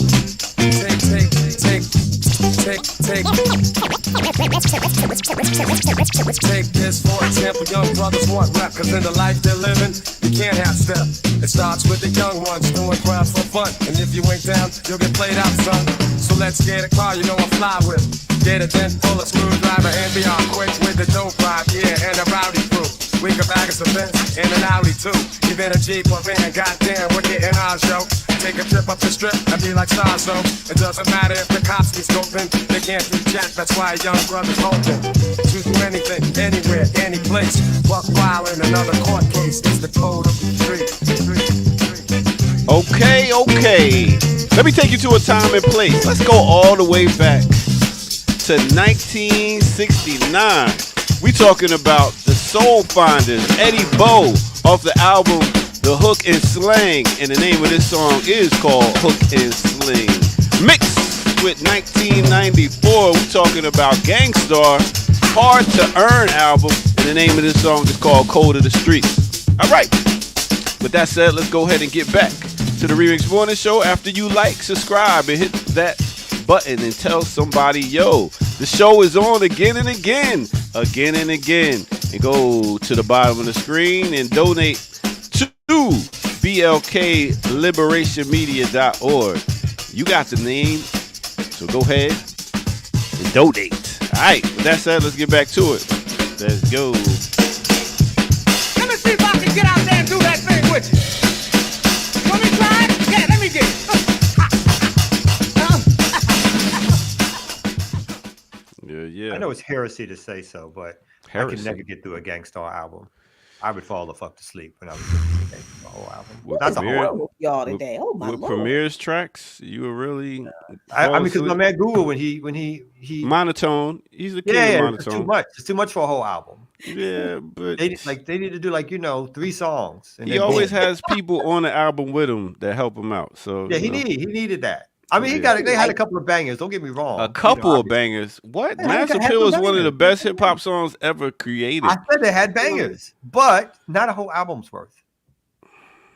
H: Take this for example, young brothers want rap, cause in the life they're living, you can't have step. It starts with the young ones doing crowds for fun, and if you ain't down, you'll get played out, son. So let's get a car, you know I fly with. Get it then, pull a screwdriver and be on quick with the dope vibe, yeah, and a rowdy crew. We can bag us a Benz in an alley too. Even a Jeep or van, goddamn, we're getting our show. Take a trip up the strip and be like stars, so it doesn't matter if the cops be scoping. They can't do jack, that's why young brothers hoping to do anything, anywhere, any place. Buck wild in another court case. It's the code of the street.
A: Okay. Let me take you to a time and place. Let's go all the way back to 1969. We talking about the Soul Finders, Eddie Bo, off the album The Hook and Slang, and the name of this song is called Hook and Sling. Mixed with 1994, we talking about Gangstar, Hard to Earn album, and the name of this song is called Code of the Streets. All right, with that said, let's go ahead and get back to the Remix Morning Show after you like, subscribe, and hit that button and tell somebody, yo, the show is on again and again. And go to the bottom of the screen and donate to blkliberationmedia.org. You got the name, so go ahead and donate. All right, with that said, let's get back to it. Let's go.
H: Let me see if I can get out there and do that thing with you. Want me to try it? Yeah, let me get it.
A: Yeah.
C: I know it's heresy to say so, but I could never get through a Gangstar album. I would fall the fuck to sleep when I was listening to the whole album. That's a whole album.
B: Y'all today. Oh my
A: with
B: Lord.
A: Premier's tracks, you were really.
C: I mean, because my man Google when he
A: monotone. He's the king of monotone.
C: It's too much. It's too much for a whole album.
A: Yeah, but
C: they need to do 3 songs. And
A: he always has people on the album with him that help him out. So
C: yeah, he needed that. I mean, they had a couple of bangers. Don't get me wrong.
A: A couple of bangers. What? Mass Appeal is one of the best hip hop songs ever created.
C: I said they had bangers, but not a whole album's worth.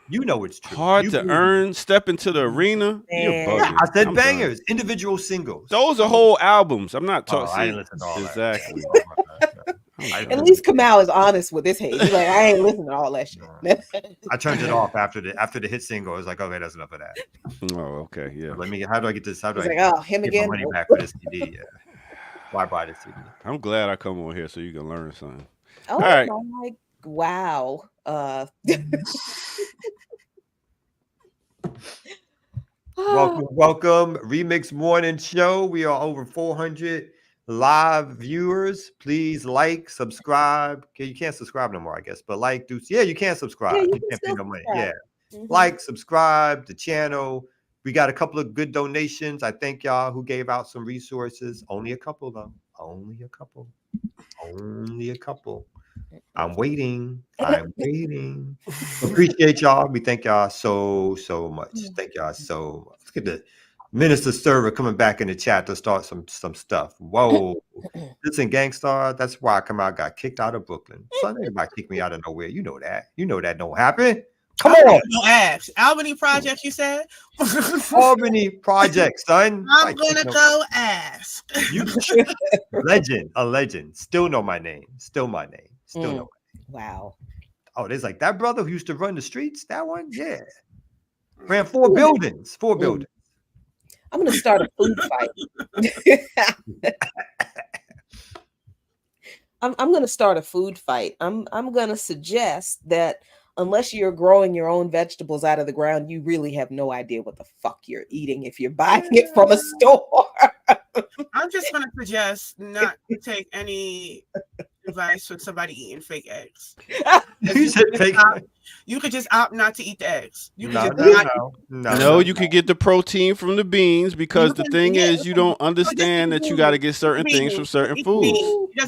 C: You know it's true.
A: Hard to Earn, Step Into the Arena. You're bugging.
C: Yeah, I said bangers, individual singles.
A: Those are whole albums. I'm not talking.
C: I ain't listening to all
A: exactly.
B: At least Kamau is honest with his hate. He's like, I ain't listening to all that shit.
C: I turned it off after the hit single. I was like, okay, that's enough of that.
A: Oh, okay, yeah.
C: How do I get this? How do
B: He's
C: I
B: like, him
C: get
B: again?
C: my money back for this CD? Yeah. Why buy this CD?
A: I'm glad I come on here so you can learn something.
B: Oh
A: all right.
B: my, wow.
C: Welcome, Remix Morning Show. We are over 400 live viewers, please like, subscribe. Okay, you can't subscribe no more, I guess, but like, you can subscribe.
B: Yeah, you
C: You
B: can
C: can't pay
B: still
C: no money.
B: subscribe.
C: Yeah.
B: Mhm.
C: Like, subscribe the channel. We got a couple of good donations. I thank y'all who gave out some resources. Only a couple, though. Only a couple. Only a couple. I'm waiting. I'm waiting. Appreciate y'all. We thank y'all so much. Thank y'all so much. Let's get the Minister Server coming back in the chat to start some stuff. Whoa. Listen, Gangstar, that's why I come out, got kicked out of Brooklyn. Son, anybody kick me out of nowhere. You know that. You know that don't happen. Come on.
D: No ask. Albany Project, you said?
C: Albany Project, son.
D: I'm gonna go ask.
C: You a legend. Still know my name. Still know my name.
B: Wow.
C: Oh, there's like that brother who used to run the streets. That one, yeah. Ran 4 buildings. 4 buildings.
B: I'm gonna start a food fight. I'm gonna start a food fight. I'm gonna suggest that unless you're growing your own vegetables out of the ground, you really have no idea what the fuck you're eating if you're buying it from a store.
D: I'm just gonna suggest not to take any advice from somebody eating fake eggs.
C: You said fake eggs.
D: You could just opt not to eat the eggs. You could
A: No, you could get the protein from the beans because the thing is you don't understand that you got to get certain things from certain foods.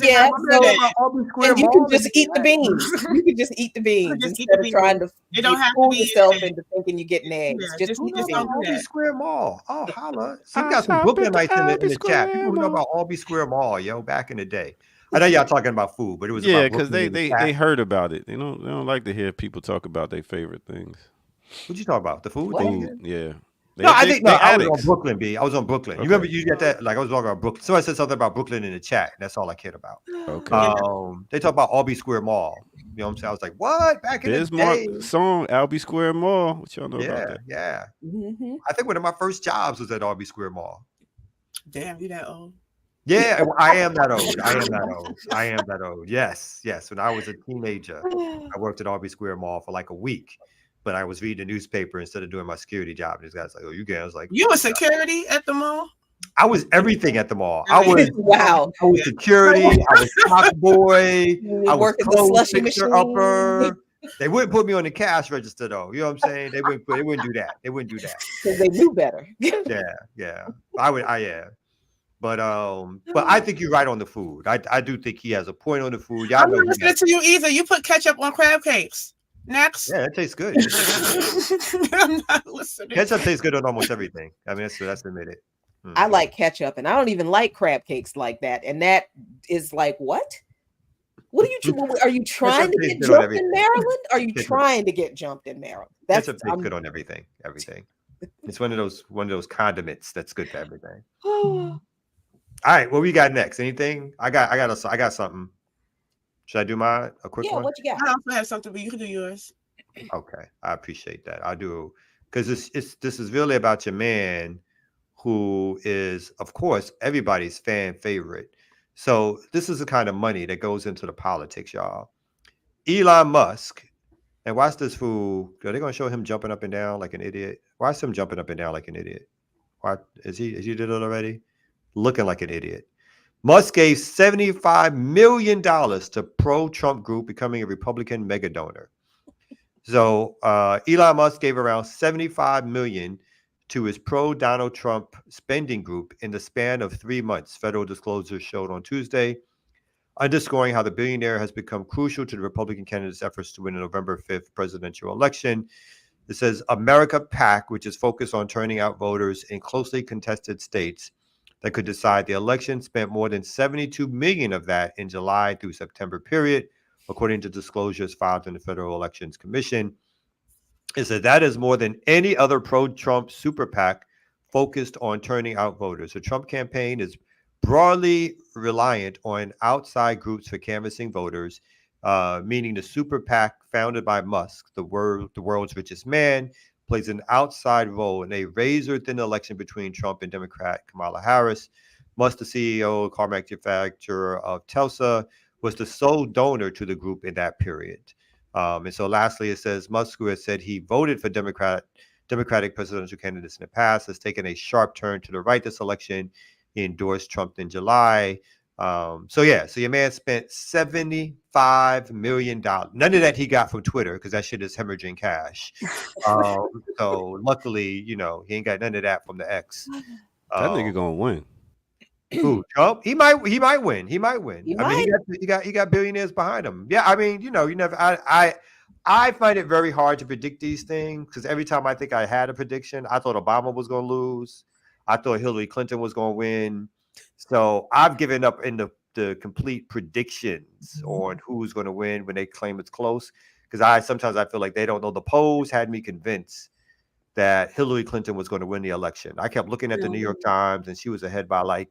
B: Yeah, and you can just eat the beans. You can just eat the beans instead of trying to fool yourself into thinking you're getting eggs. Just eat the beans.
C: Albee Square Mall. Oh, holla. See, we got some Brooklynites in the chat. People who know about Albee Square Mall, yo, back in the day. I know y'all talking about food, but it was
A: because they heard about it. They don't like to hear people talk about their favorite things.
C: What you talk about? The food?
A: Food, yeah.
C: I was on Brooklyn, B. I was on Brooklyn. Okay. You remember you got that? Like I was talking about Brooklyn. Somebody said something about Brooklyn in the chat. That's all I cared about.
A: Okay.
C: They talk about Albee Square Mall. You know what I'm saying? I was like, what? Back in the day.
A: Mark's song, Albee Square Mall. What y'all know about that?
C: Yeah. Mm-hmm. I think one of my first jobs was at Albee Square Mall.
D: Damn, you that old?
C: Yeah, I am that old. Yes. When I was a teenager, I worked at Albee Square Mall for like a week, but I was reading the newspaper instead of doing my security job. And this guy's like, "Oh, you guys like
D: you were security at the mall?"
C: I was everything at the mall. I was
B: wow.
C: I was security. I was top boy. I was clothes fixer upper. They wouldn't put me on the cash register though. You know what I'm saying? They wouldn't do that.
B: Because they knew better.
C: Yeah. I But I think you're right on the food. I do think he has a point on the food. Y'all
D: I'm not listening to you either. You put ketchup on crab cakes. Next.
C: Yeah, it tastes good.
D: I'm not listening.
C: Ketchup tastes good on almost everything. I mean, that's admitted.
B: I like ketchup, and I don't even like crab cakes like that. And that is like, what? What are you trying to get jumped in Maryland? Are you trying to get jumped in Maryland?
C: Ketchup tastes good on everything. It's one of those condiments that's good for everything. All right, what we got next? Anything? I got something. Should I do a quick one?
B: Yeah, what you got?
D: I also have something, but you can do yours.
C: Okay, I appreciate that. I do, because this is really about your man, who is, of course, everybody's fan favorite. So this is the kind of money that goes into the politics, y'all. Elon Musk, and watch this fool. Are they going to show him jumping up and down like an idiot? Watch him jumping up and down like an idiot. Why is he did it already? Looking like an idiot. Musk gave $75 million to pro-Trump group, becoming a Republican mega donor. So Elon Musk gave around $75 million to his pro-Donald Trump spending group in the span of 3 months, federal disclosures showed on Tuesday, underscoring how the billionaire has become crucial to the Republican candidate's efforts to win the November 5th presidential election. It says America PAC, which is focused on turning out voters in closely contested states that could decide the election, spent more than $72 million of that in July through September period, according to disclosures filed in the Federal Elections Commission. It said that is more than any other pro-Trump super PAC focused on turning out voters. The Trump campaign is broadly reliant on outside groups for canvassing voters, meaning the super PAC founded by Musk, the world's richest man, plays an outside role in a razor-thin election between Trump and Democrat Kamala Harris. Musk, the CEO, car manufacturer of Tesla, was the sole donor to the group in that period. And so lastly, it says Musk, who has said he voted for Democratic presidential candidates in the past, has taken a sharp turn to the right this election, He endorsed Trump in July. So your man spent $75 million. None of that he got from Twitter because that shit is hemorrhaging cash. So luckily, he ain't got none of that from the X.
A: That nigga gonna win.
C: Who, Trump? He might win. He might win.
B: He
C: I mean, he got billionaires behind him. Yeah, I mean, you never. I find it very hard to predict these things because every time I think I had a prediction, I thought Obama was going to lose. I thought Hillary Clinton was going to win. So I've given up in the complete predictions on who's going to win when they claim it's close because sometimes I feel like they don't know. The polls had me convinced that Hillary Clinton was going to win the election. I kept looking at the New York Times and she was ahead by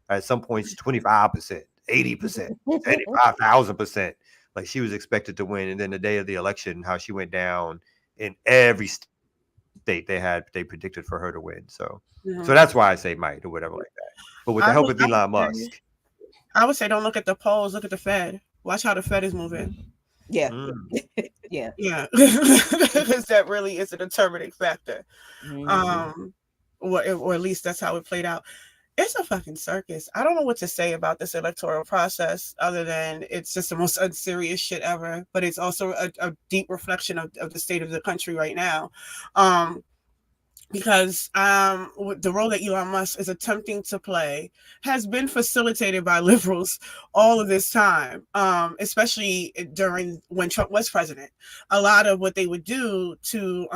C: at some points 25%, 80%, 85,000%. Like she was expected to win. And then the day of the election, how she went down in every state they predicted for her to win. So that's why I say might or whatever like that. But with the help of Elon Musk.
D: I would say don't look at the polls, look at the Fed. Watch how the Fed is moving.
B: Yeah.
D: Yeah. Because that really is a determining factor. Or at least that's how it played out. It's a fucking circus. I don't know what to say about this electoral process other than it's just the most unserious shit ever. But it's also a deep reflection of the state of the country right now. Because the role that Elon Musk is attempting to play has been facilitated by liberals all of this time, especially during when Trump was president. A lot of what they would do to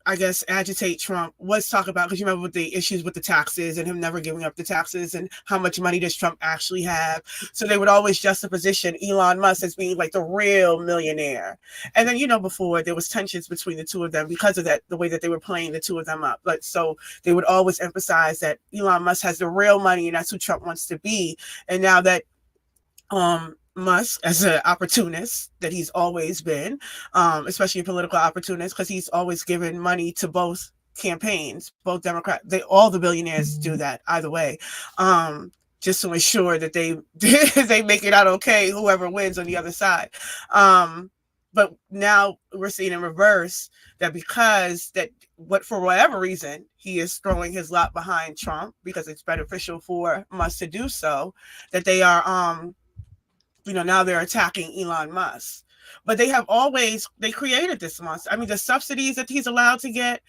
D: I guess, agitate Trump was talk about, because you remember with the issues with the taxes and him never giving up the taxes and how much money does Trump actually have. So they would always juxtaposition Elon Musk as being like the real millionaire. And then, before there was tensions between the two of them because of that, the way that they were playing the two of them up. But so they would always emphasize that Elon Musk has the real money and that's who Trump wants to be. And now that, Musk as an opportunist that he's always been, especially a political opportunist, because he's always given money to both campaigns, both Democrat. All the billionaires do that either way, just to ensure that they make it out okay, whoever wins on the other side. But now we're seeing in reverse that for whatever reason, he is throwing his lot behind Trump because it's beneficial for Musk to do so, that they are now they're attacking Elon Musk. But they created this monster. I mean, the subsidies that he's allowed to get,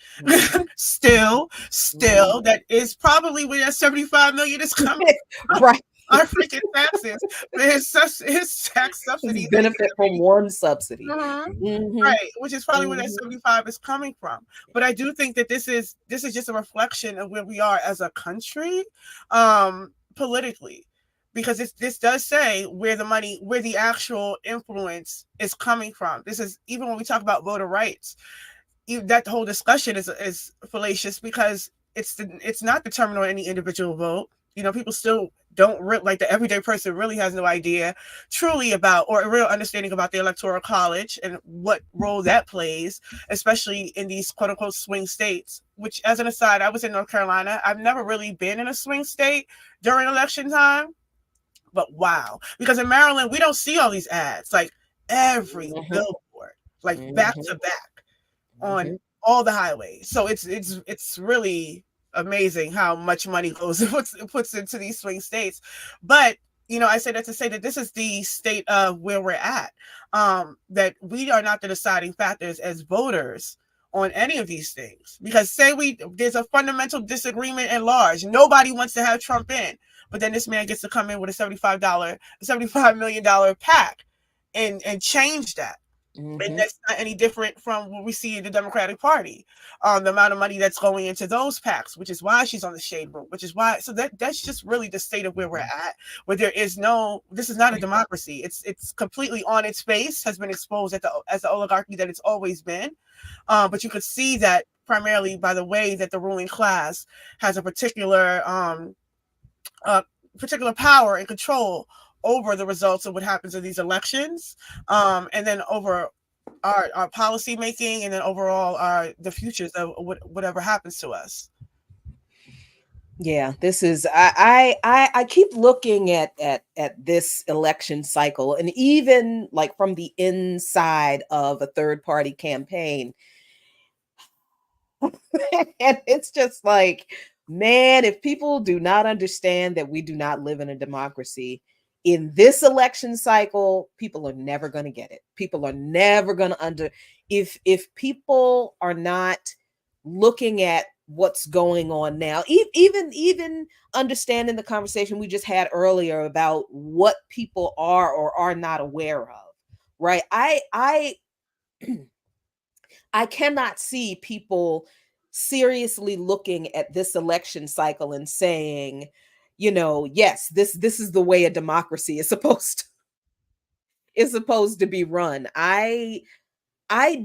D: still, that is probably where that $75 million is coming from.
B: Right.
D: Our freaking taxes. His tax subsidies
B: benefit from one subsidy.
D: Right, which is probably where that 75 is coming from. But I do think that this is just a reflection of where we are as a country, politically. Because this does say where the actual influence is coming from. This is, even when we talk about voter rights, that whole discussion is fallacious because it's not determined on any individual vote. People still don't like the everyday person really has no idea truly about or a real understanding about the Electoral College and what role that plays, especially in these quote unquote swing states. Which, as an aside, I was in North Carolina. I've never really been in a swing state during election time. But wow, because in Maryland, we don't see all these ads, like every billboard, like back to back on all the highways. So it's really amazing how much money puts into these swing states. But, I say that to say that this is the state of where we're at, that we are not the deciding factors as voters on any of these things. Because there's a fundamental disagreement at large. Nobody wants to have Trump in. But then this man gets to come in with a $75 million pack and change that. And that's not any different from what we see in the Democratic Party. The amount of money that's going into those PACs, which is why she's on the shade room, which is why. So that's just really the state of where we're at, where this is not a democracy. It's completely on its face, has been exposed as the oligarchy that it's always been. But you could see that primarily by the way that the ruling class has a particular power and control over the results of what happens in these elections, and then over our policy making, and then overall the futures of whatever happens to us.
B: Yeah, this is I keep looking at this election cycle, and even like from the inside of a third party campaign, and it's just like, Man, if people do not understand that we do not live in a democracy in this election cycle, people are never going to get it. People are never going to if people are not looking at what's going on now, even understanding the conversation we just had earlier about what people are or are not aware of, right? I cannot see people seriously looking at this election cycle and saying, yes, this is the way a democracy is supposed to be run. I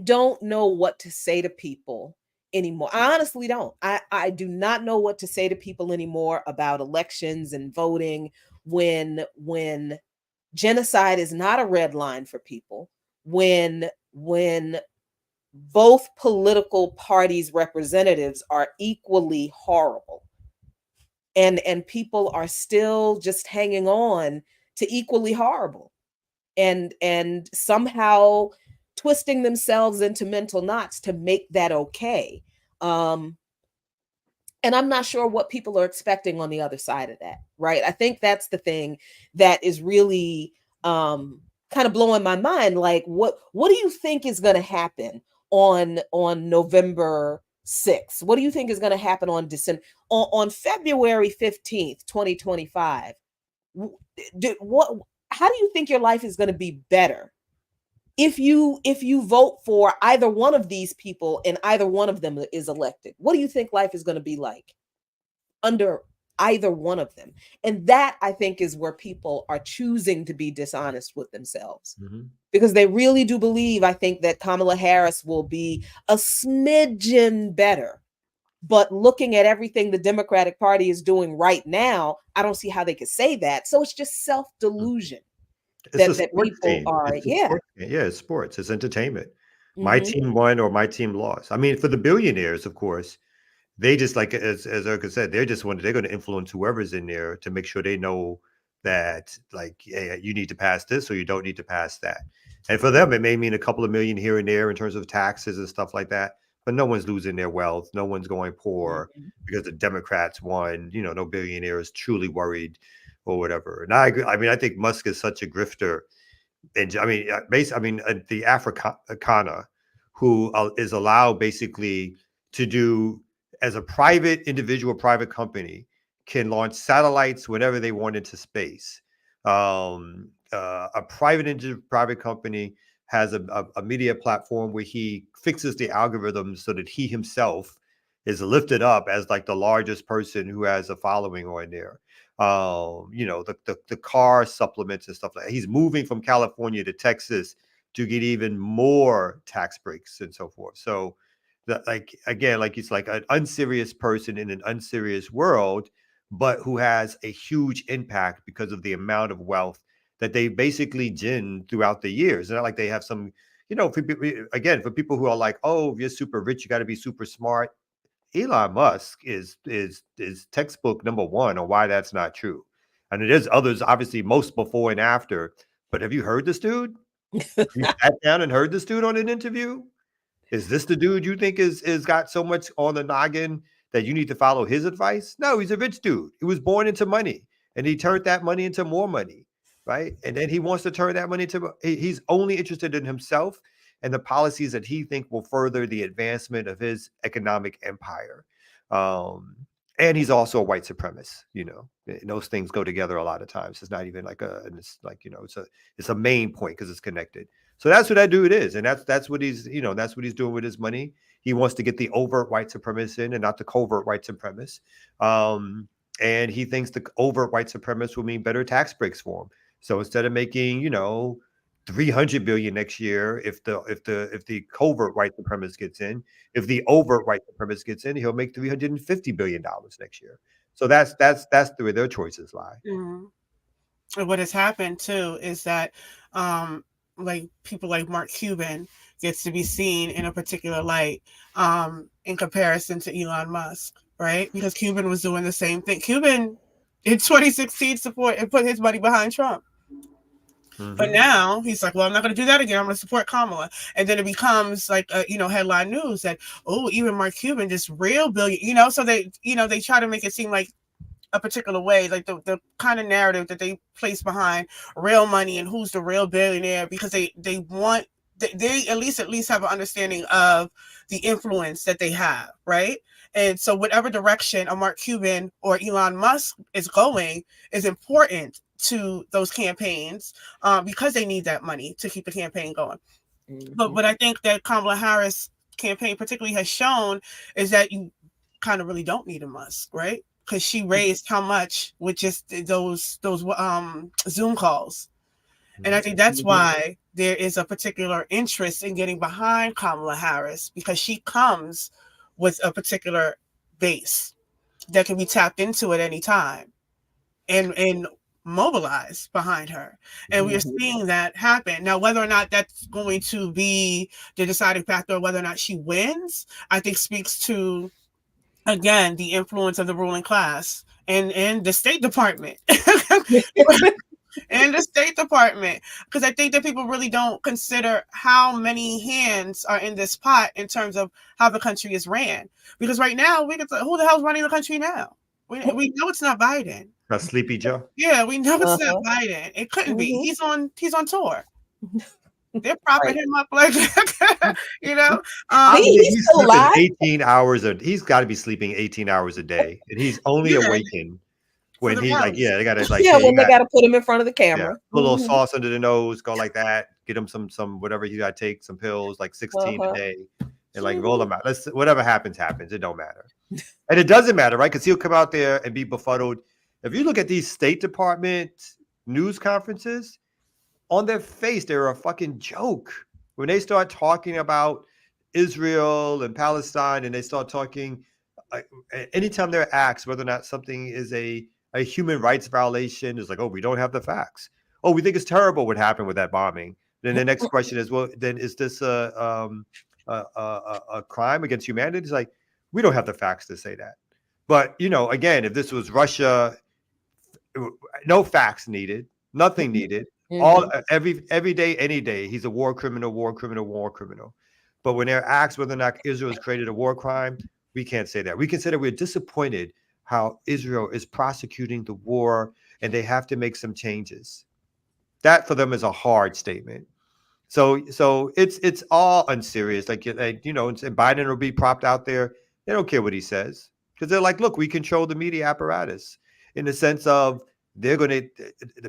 B: don't know what to say to people anymore. I honestly don't. I do not know what to say to people anymore about elections and voting when genocide is not a red line for people, when both political parties' representatives are equally horrible, and people are still just hanging on to equally horrible, and somehow twisting themselves into mental knots to make that okay. And I'm not sure what people are expecting on the other side of that, right? I think that's the thing that is really kind of blowing my mind. Like, what do you think is going to happen on November 6th? What do you think is going to happen on on February 15th, 2025? How do you think your life is going to be better if you vote for either one of these people and either one of them is elected? What do you think life is going to be like under either one of them? And that, I think, is where people are choosing to be dishonest with themselves, because they really do believe, I think, that Kamala Harris will be a smidgen better. But looking at everything the Democratic Party is doing right now, I don't see how they could say that. So it's just self-delusion.
C: It's
B: that
C: sports
B: people
C: team.
B: are,
C: It's sports. It's entertainment. My team won or my team lost. I mean, for the billionaires, of course, they just, like as Erica said, they're going to influence whoever's in there to make sure they know that, like, hey, you need to pass this or you don't need to pass that. And for them, it may mean a couple of million here and there in terms of taxes and stuff like that. But no one's losing their wealth. No one's going poor because the Democrats won. No billionaire is truly worried or whatever. And I agree. I mean, I think Musk is such a grifter. And the Africana, who is allowed basically to do, as a private individual, private company, can launch satellites whenever they want into space. A private company has a media platform where he fixes the algorithms so that he himself is lifted up as like the largest person who has a following on there. The car supplements and stuff like that. He's moving from California to Texas to get even more tax breaks and so forth. So he's like an unserious person in an unserious world, but who has a huge impact because of the amount of wealth that they basically gin throughout the years. It's not like they have some, for people who are like, oh, if you're super rich, you got to be super smart. Elon Musk is textbook number one on why that's not true. And there's others, obviously, most before and after. But have you heard this dude? You sat down and heard this dude on an interview? Is this the dude you think is got so much on the noggin that you need to follow his advice? No, he's a rich dude. He was born into money, and he turned that money into more money, right? And then he wants to turn that money into, he's only interested in himself and the policies that he think will further the advancement of his economic empire. And he's also a white supremacist, and those things go together a lot of times. It's not even like it's a main point because it's connected. So that's what that dude is. And that's what he's doing with his money. He wants to get the overt white supremacists in and not the covert white supremacists. And he thinks the overt white supremacists will mean better tax breaks for him. So instead of making, $300 billion next year, if the covert white supremacist gets in, if the overt white supremacist gets in, he'll make $350 billion next year. So that's where their choices lie.
D: And what has happened too is that like people like Mark Cuban gets to be seen in a particular light in comparison to Elon Musk, right? Because Cuban was doing the same thing. Cuban in 2016 support and put his money behind Trump. But now he's like, well, I'm not going to do that again. I'm going to support Kamala. And then it becomes like, headline news that, even Mark Cuban, this real billion, so they try to make it seem like a particular way, like the kind of narrative that they place behind real money and who's the real billionaire, because they at least have an understanding of the influence that they have, right? And so whatever direction a Mark Cuban or Elon Musk is going is important to those campaigns because they need that money to keep the campaign going. Mm-hmm. But what I think that Kamala Harris campaign particularly has shown is that you kind of really don't need a Musk, right? Because she raised how much with just those Zoom calls. And I think that's why there is a particular interest in getting behind Kamala Harris, because she comes with a particular base that can be tapped into at any time and mobilize behind her. And we are seeing that happen. Now, whether or not that's going to be the deciding factor, whether or not she wins, I think speaks to, again, the influence of the ruling class and the State Department. And the State Department, because I think that people really don't consider how many hands are in this pot in terms of how the country is ran. Because right now, who the hell's running the country now? We know it's not Biden.
C: Not Sleepy Joe.
D: Yeah, we know it's not Biden. It couldn't be. He's on tour. They're propping him up like that,
C: he's still alive. 18 hours. He's got to be sleeping 18 hours a day, and he's only awakened when he's like, they got to
B: when they got to put him in front of the camera.
C: Put a little sauce under the nose, go like that. Get him some whatever you got to take, some pills, like 16 a day, and like roll them out. Whatever happens. It don't matter, and it doesn't matter, right? Because he'll come out there and be befuddled. If you look at these State Department news conferences, on their face, they're a fucking joke. When they start talking about Israel and Palestine, and they start talking, anytime they're asked whether or not something is a human rights violation, it's like, we don't have the facts. We think it's terrible what happened with that bombing. Then the next question is, well, then is this a crime against humanity? It's like, we don't have the facts to say that. But, again, if this was Russia, no facts needed, nothing needed. Every day, any day, he's a war criminal. But when they're asked whether or not Israel has created a war crime, we can't say that. We can say that we're disappointed how Israel is prosecuting the war, and they have to make some changes. That for them is a hard statement. So it's all unserious. And Biden will be propped out there. They don't care what he says, because they're like, look, we control the media apparatus in the sense of the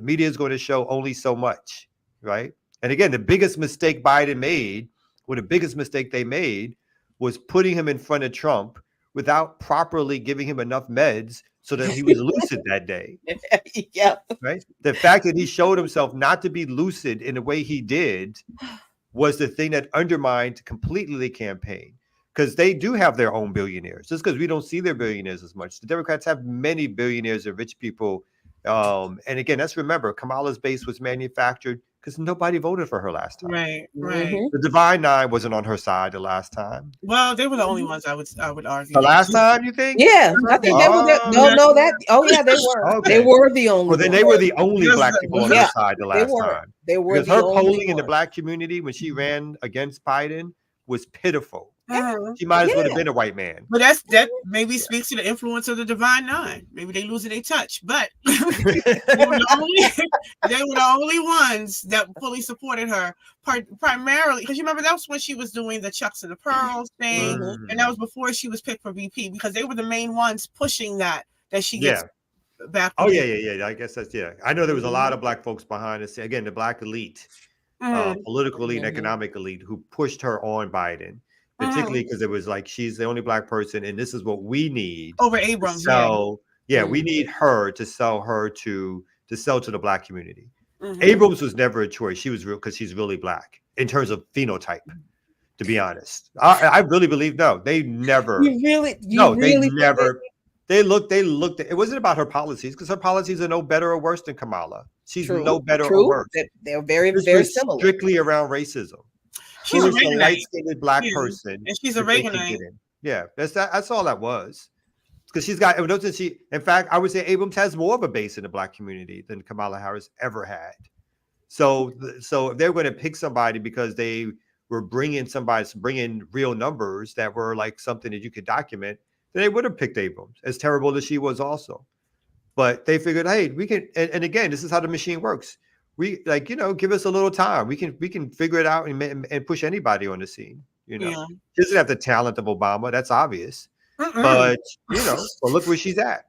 C: media is going to show only so much, right? And again, the biggest mistake Biden made, or the biggest mistake they made, was putting him in front of Trump without properly giving him enough meds so that he was lucid that day.
B: Yeah.
C: Right. The fact that he showed himself not to be lucid in the way he did was the thing that undermined completely the campaign, because they do have their own billionaires. Just because we don't see their billionaires as much, the Democrats have many billionaires and rich people. And again, let's remember, Kamala's base was manufactured because nobody voted for her last time.
D: Right.
C: The Divine Nine wasn't on her side the last time.
D: Well, they were the only ones I would argue.
C: The last time, you think?
B: Yeah, I think they were. They were.
C: Okay.
B: They were the only.
C: Well, then they were the only black people on her side the last time.
B: They were.
C: Because her polling in the black community when she ran against Biden was pitiful. She might as well have been a white man.
D: But that maybe speaks to the influence of the Divine Nine. Maybe they losing their touch, but they were the only ones that fully supported her, primarily because you remember that was when she was doing the Chucks and the Pearls thing, and that was before she was picked for VP, because they were the main ones pushing that she gets back.
C: Oh yeah. I guess that's I know there was a lot of black folks behind us. Again, the black elite, political elite, and economic elite who pushed her on Biden. Particularly because it was like, she's the only black person, and this is what we need
D: over Abrams.
C: So we need her to sell to the black community. Abrams was never a choice. She was real because she's really black in terms of phenotype. To be honest, I really believe they never. They never. They looked. It wasn't about her policies, because her policies are no better or worse than Kamala. She's no better or worse.
B: They're very, very similar.
C: Strictly around racism.
D: She's a
C: light-skinned black person,
D: and she's a Reaganite.
C: Yeah, that's all that was. Because she's got. In fact, I would say Abrams has more of a base in the black community than Kamala Harris ever had. So if they're going to pick somebody because they were bringing real numbers that were like something that you could document, then they would have picked Abrams, as terrible as she was also. But they figured, hey, we can, and again, this is how the machine works. We give us a little time. We can figure it out and push anybody on the scene. She doesn't have the talent of Obama. That's obvious. But well, look where she's at.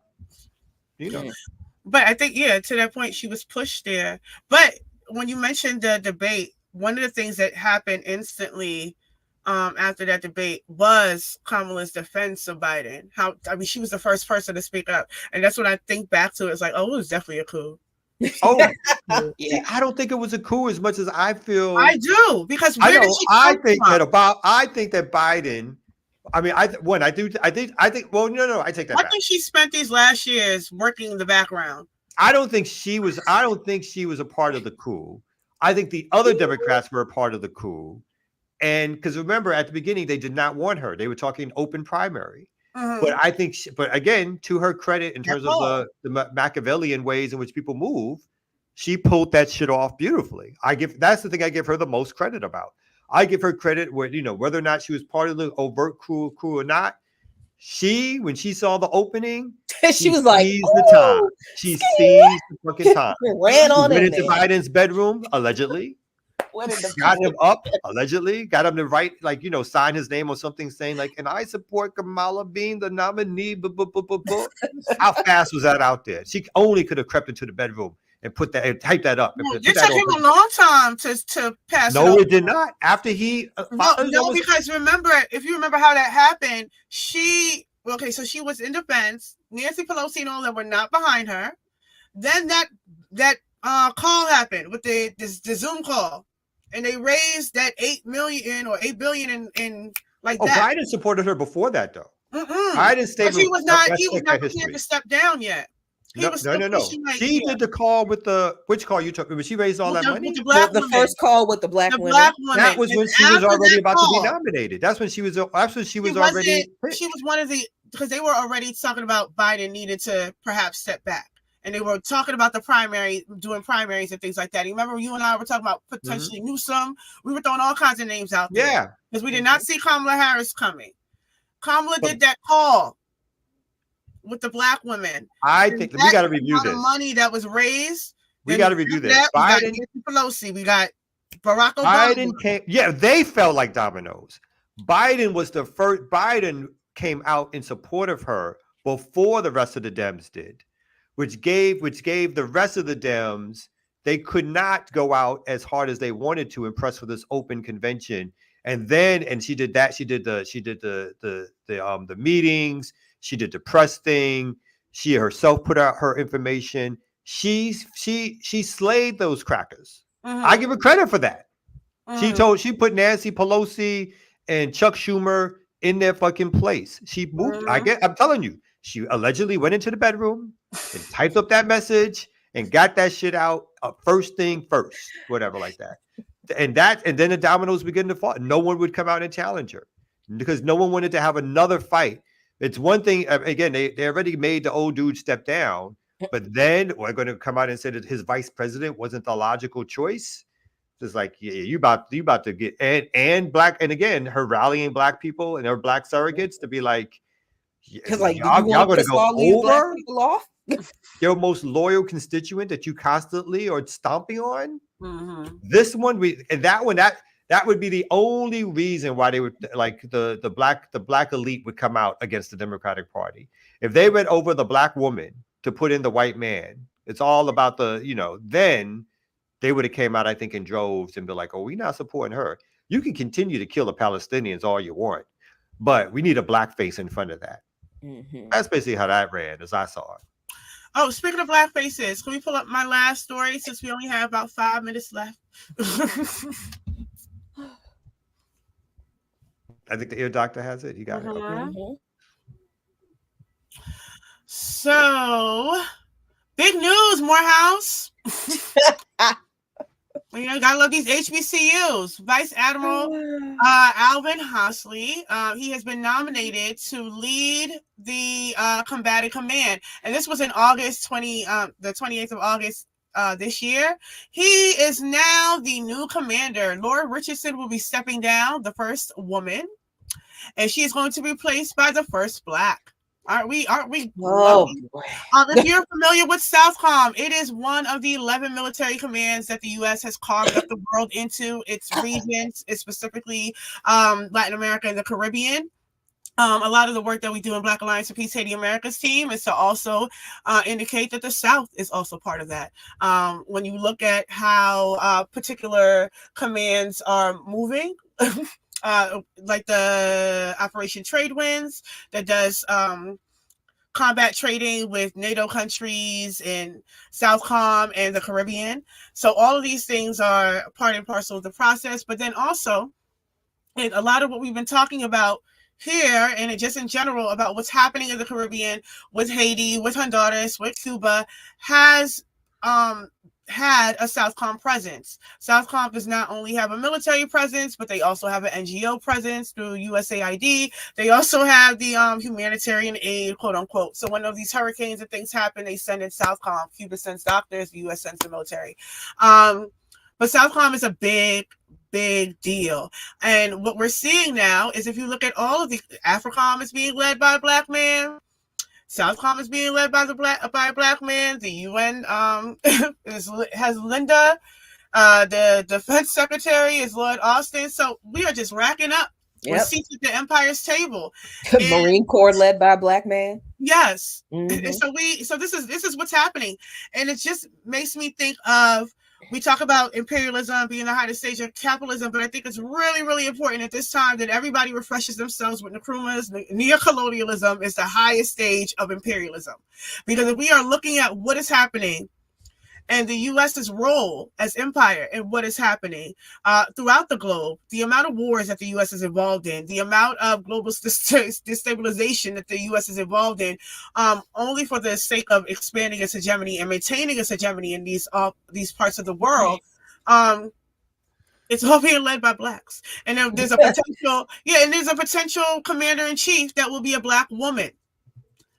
D: But I think, to that point, she was pushed there. But when you mentioned the debate, one of the things that happened instantly after that debate was Kamala's defense of Biden. She was the first person to speak up. And that's what I think back to. It's like, it was definitely a coup.
C: Yeah. I don't think it was a coup as much as I feel.
D: I do, because
C: I think that Biden. I mean, I think. Well, no. I take that back.
D: I think she spent these last years working in the background.
C: I don't think she was a part of the coup. I think the other Democrats were a part of the coup. And because remember, at the beginning, they did not want her. They were talking open primary. But I think, but again, to her credit, in terms of the Machiavellian ways in which people move, she pulled that shit off beautifully. That's the thing I give her the most credit about. I give her credit whether or not she was part of the overt coup or not. When she saw the opening,
B: she was like,
C: the time. She seized the fucking time.
B: Ran on
C: went
B: in
C: into
B: there.
C: Biden's bedroom, allegedly. Got him up, allegedly. Got him to write, sign his name or something saying, and I support Kamala being the nominee. How fast was that out there? She only could have crept into the bedroom and type that up.
D: It took him a long time to pass.
C: No, it did not. After he
D: because remember, if you remember how that happened, so she was in defense. Nancy Pelosi and all that were not behind her. Then that call happened with the Zoom call, and they raised that $8 million or $8 billion in that.
C: Biden supported her before that, though. Biden's statement.
D: But he was not prepared to step down yet.
C: No. She did the call with which call you took? When she raised all that money?
B: The first call with the black women.
C: That was when she was already about to be nominated. That's when she was already.
D: She was one of the, because they were already talking about Biden needed to perhaps step back. And they were talking about doing primaries and things like that. You remember you and I were talking about potentially Newsom? We were throwing all kinds of names out there.
C: Yeah.
D: Because we did not see Kamala Harris coming. Kamala did that call with the black women.
C: I think we got to review this.
D: The money that was raised.
C: We got to review this.
D: Biden, we got Pelosi, we got Barack Obama.
C: Biden came. Yeah, they fell like dominoes. Biden was the first. Biden came out in support of her before the rest of the Dems did. Which gave the rest of the Dems, they could not go out as hard as they wanted to impress for this open convention. And she did that. She did the meetings. She did the press thing. She herself put out her information. She slayed those crackers. I give her credit for that. She put Nancy Pelosi and Chuck Schumer in their fucking place. She moved. I'm telling you. She allegedly went into the bedroom and typed up that message and got that shit out first thing first, whatever like that. And then the dominoes began to fall. No one would come out and challenge her because no one wanted to have another fight. It's one thing, again, they already made the old dude step down, but then we're going to come out and say that his vice president wasn't the logical choice. It's like, yeah, you about to get, and black, and again, her rallying black people and her black surrogates to be like,
B: because
C: y'all going to go over
B: people off?
C: your most loyal constituent that you constantly are stomping on. This one, that would be the only reason why they would the black elite would come out against the Democratic Party. If they went over the black woman to put in the white man, it's all about then they would have came out, I think, in droves and be like, oh, we're not supporting her. You can continue to kill the Palestinians all you want, but we need a black face in front of that. That's basically how that ran, as I saw it.
D: Oh, speaking of black faces, can we pull up my last story since we only have about 5 minutes left?
C: I think the ear doctor has it. You got it. Okay.
D: So, big news, Morehouse. Gotta love these HBCUs. Vice Admiral Alvin Hosley, he has been nominated to lead the combatant command, and this was in August the 28th of August this year. He is now the new commander. Laura Richardson will be stepping down, the first woman, and she is going to be replaced by the first Black. Aren't we?
B: Oh,
D: if you're familiar with SOUTHCOM, it is one of the 11 military commands that the U.S. has carved up the world into its regions. It's specifically Latin America and the Caribbean. A lot of the work that we do in Black Alliance for Peace Haiti America's team is to also indicate that the South is also part of that. When you look at how particular commands are moving, like the Operation Trade Winds that does combat trading with NATO countries in SOUTHCOM and the Caribbean. So all of these things are part and parcel of the process. But then also, and a lot of what we've been talking about here and just in general about what's happening in the Caribbean with Haiti, with Honduras, with Cuba has had a SOUTHCOM presence. SOUTHCOM does not only have a military presence, but they also have an NGO presence through USAID. They also have the humanitarian aid, quote unquote. So when these hurricanes and things happen, they send in SOUTHCOM. Cuba sends doctors, the US sends the military. But SOUTHCOM is a big deal. And what we're seeing now is if you look at all of the AFRICOM is being led by a Black man. SOUTHCOM is being led by a Black man. The UN has Linda. The Defense Secretary is Lloyd Austin. So we are just racking up with seats at the Empire's table.
B: Marine Corps led by a Black man.
D: Yes. Mm-hmm. So this is what's happening, and it just makes me think of. We talk about imperialism being the highest stage of capitalism, but I think it's really, really important at this time that everybody refreshes themselves with Nkrumah's neocolonialism is the highest stage of imperialism. Because if we are looking at what is happening and the U.S.'s role as empire and what is happening throughout the globe, the amount of wars that the U.S. is involved in, the amount of global destabilization that the U.S. is involved in, only for the sake of expanding its hegemony and maintaining its hegemony in these parts of the world, it's all being led by Blacks. And there's a potential commander-in-chief that will be a Black woman.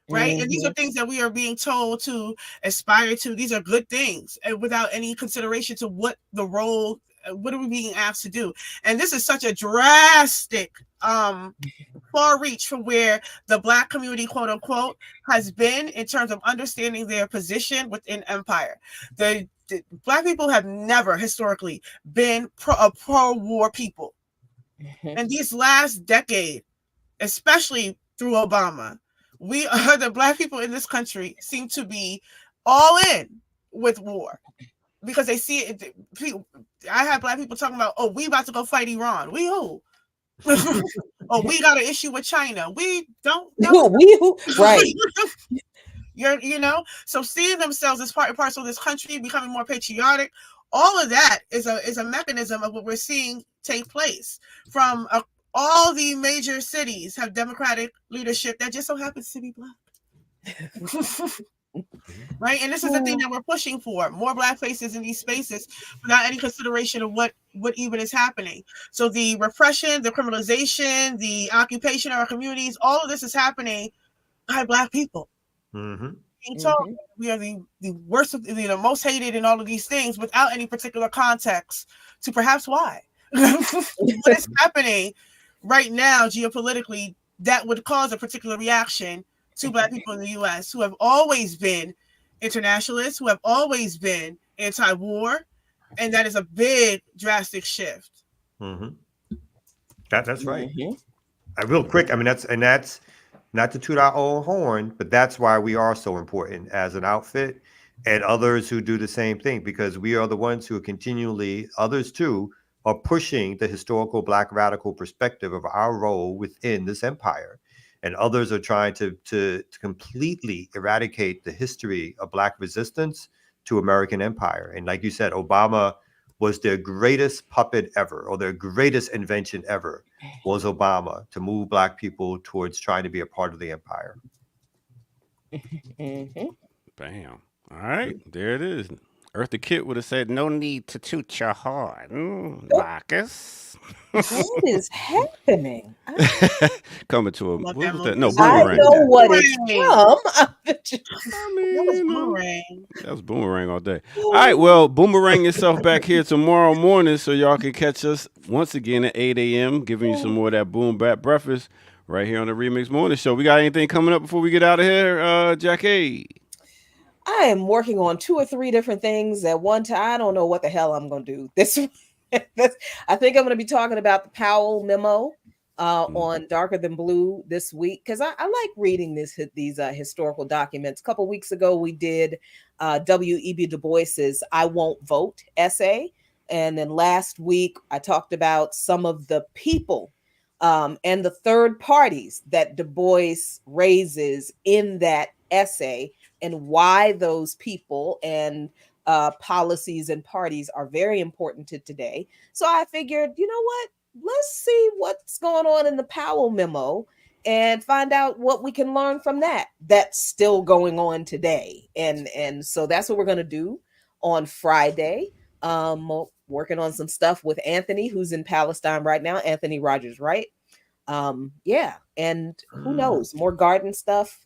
D: Right. Mm-hmm. And these are things that we are being told to aspire to. These are good things, and without any consideration to what are we being asked to do. And this is such a drastic far reach from where the Black community, quote unquote, has been in terms of understanding their position within empire. The Black people have never historically been a pro-war people. Mm-hmm. And these last decade, especially through Obama, the Black people in this country seem to be all in with war because they see it. I have Black people talking about, we about to go fight Iran. We who? We got an issue with China. We don't know.
B: We who? Right.
D: So seeing themselves as part and parcel of this country, becoming more patriotic, all of that is a mechanism of what we're seeing take place from all the major cities have Democratic leadership that just so happens to be Black. Right? And this is the thing that we're pushing for. More Black faces in these spaces without any consideration of what even is happening. So the repression, the criminalization, the occupation of our communities, all of this is happening by Black people. Mm-hmm. We are the worst, the most hated in all of these things without any particular context to perhaps why. What is happening right now, geopolitically, that would cause a particular reaction to Black people in the U.S. who have always been internationalists, who have always been anti-war, and that is a big, drastic shift.
C: Mm-hmm. That's right. Mm-hmm. Real quick, that's not to toot our own horn, but that's why we are so important as an outfit and others who do the same thing, because we are the ones who are continually, others too, are pushing the historical Black radical perspective of our role within this empire. And others are trying to completely eradicate the history of Black resistance to American empire. And like you said, Obama was their greatest puppet ever, or their greatest invention ever was Obama, to move Black people towards trying to be a part of the empire.
A: Bam. All right, there it is. Eartha Kitt would have said, "No need to toot your horn, Marcus."
B: What is happening?
A: Coming to a
D: Love
A: what
D: that
A: was that?
D: movie.
A: No,
B: I
A: Boomerang.
B: know what it's
D: Boomerang.
B: from.
A: I
D: That
A: mean,
D: was
A: you know,
D: Boomerang.
A: that was Boomerang all day. All right, well, Boomerang yourself back here tomorrow morning so y'all can catch us once again at 8 a.m., giving you some more of that boom bap breakfast right here on the Remix Morning Show. We got anything coming up before we get out of here, Jackie?
B: I am working on 2 or 3 different things at one time. I don't know what the hell I'm going to do. I think I'm going to be talking about the Powell memo on Darker Than Blue this week because I like reading these historical documents. A couple weeks ago, we did W.E.B. Du Bois's "I Won't Vote" essay, and then last week I talked about some of the people and the third parties that Du Bois raises in that essay, and why those people and policies and parties are very important to today. So I figured, you know what? Let's see what's going on in the Powell memo and find out what we can learn from that. That's still going on today. And so that's what we're going to do on Friday. Working on some stuff with Anthony, who's in Palestine right now, Anthony Rogers, right? Yeah. And who knows? More garden stuff.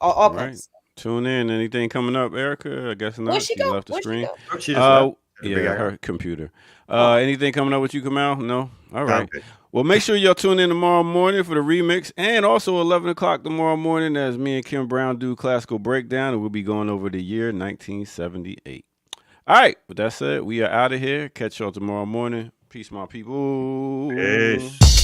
B: All kinds of stuff.
A: Tune in. Anything coming up, Erica? I guess not.
B: Where'd she go?
A: Left the screen.
C: She just left.
A: Yeah, her computer. Anything coming up with you, Kamal? No? All right. Okay. Well, make sure y'all tune in tomorrow morning for the remix, and also 11 o'clock tomorrow morning as me and Kim Brown do Classical Breakdown, and we'll be going over the year 1978. All right. With that said, we are out of here. Catch y'all tomorrow morning. Peace, my people.
C: Peace.